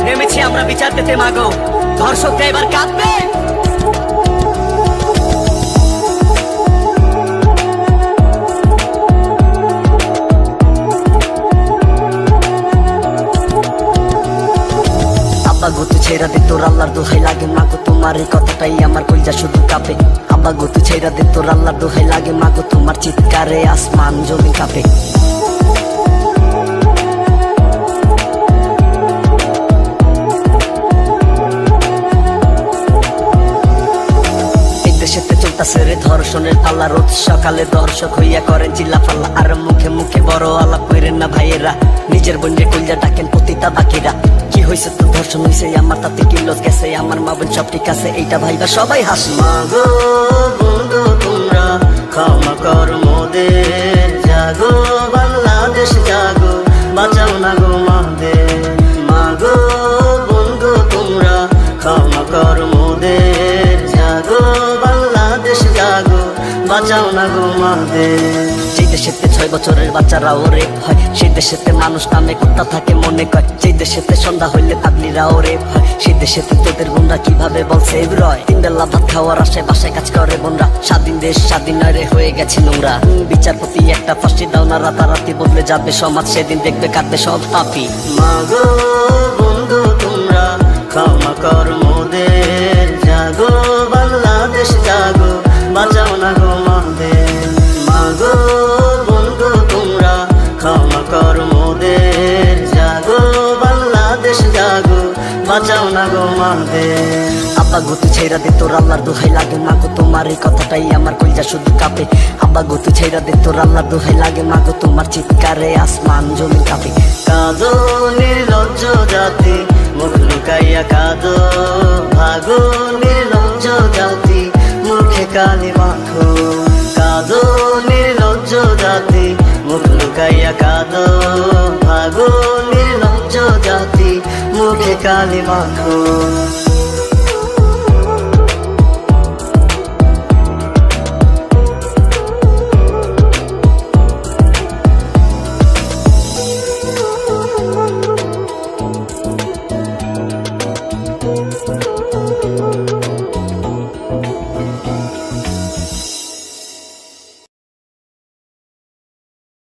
নেমেছি আমরা বিচার পেতে মাগো, ধর্ষকরা এবার কাঁদবে। আব্বা গো তুই ছেড়া দে, তোর আল্লাহর দোহাই লাগে মাগো, তোমার এই কথাটাই আমার কইজা শুধু কাঁপে। আব্বা গো তুই ছেড়া দে, তোর আল্লাহর দোহাই লাগে মাগো, তোমার চিৎকারে আসমান জমি কাঁপে। রে ধর্ষণের পাল্লা, রোজ সকালে দর্শক হইয়া করেন চিল্লা ফাল্লা। আর মুখে মুখে বড় আলাপ করেন না ভাইয়েরা, নিজের বোনকে কইলা ডাকেন পতিতা বাকিরা। কি হয়েছে তো ধর্ষণ হয়েছে আমার, তাতে কি লস গেছে আমার, মা বোন সব ঠিক আছে এইটা ভাইবা সবাই হাসি। মাগো বন্ধু তোমরা ক্ষমা কর মোদের, জাগো বাংলাদেশ জাগো, বাঁচাও না গো মাদের। মাগো বন্ধু তোমরা ক্ষমা কর মোদের, জাগো বাংলাদেশ জাগো, বাঁচাও না গো মাদের। যে দেশেতে 6 বছরের বাচ্চারাও রেপ হয়, সেই দেশেতে মানুষ নামে কুত্তা থাকে মনে কয়। যে দেশেতে সন্ধ্যা হইলে পাগলিরাও রেপ হয়, সেই দেশেতে তোদের বোনরা কিভাবে বলছে রয়। 3 বেলা ভাত খাওয়ার আশায় বাসায় কাজ করে বোনরা, স্বাধীন দেশ স্বাধীন রে হয়ে গেছে নোংরা। বিচারপতি একটা ফাঁসি দাও না, রাতারাতি বদলে যাবে সমাজ, সেদিন দেখবে কাঁদবে সব পাপি। মাগো বন্ধু তোমরা ক্ষমা কর মোদের, জাগো বাংলাদেশ জাগো, বাঁচাও না গো মাদের। মাগো বন্ধু তোমরা ক্ষমা কর মোদের, জাগো বাংলাদেশ জাগো, বাঁচাও না গো মাদের। আব্বা গো তুই ছেড়া দে, তোর আল্লাহর দোহাই লাগে মাগো, তোমার এই কথাটাই আমার কইজা শুধু কাঁপে। আব্বা গো তুই ছেড়া দে, তোর আল্লাহর দোহাই লাগে মাগো, তোমার চিৎকারে আসমান জমি কাঁপে। কাঁদো নির্লজ্জ জাতি, মুখ লুকাইয়া কাঁদো, ভাগো নির্লজ্জ জাতি, মুখে কালি মাখো। কাঁদো নির্লজ্জ জাতি, মুখ লুকাইয়া কাঁদো, ভাগো নির্লজ্জ জাতি, মুখে কালি মাখো।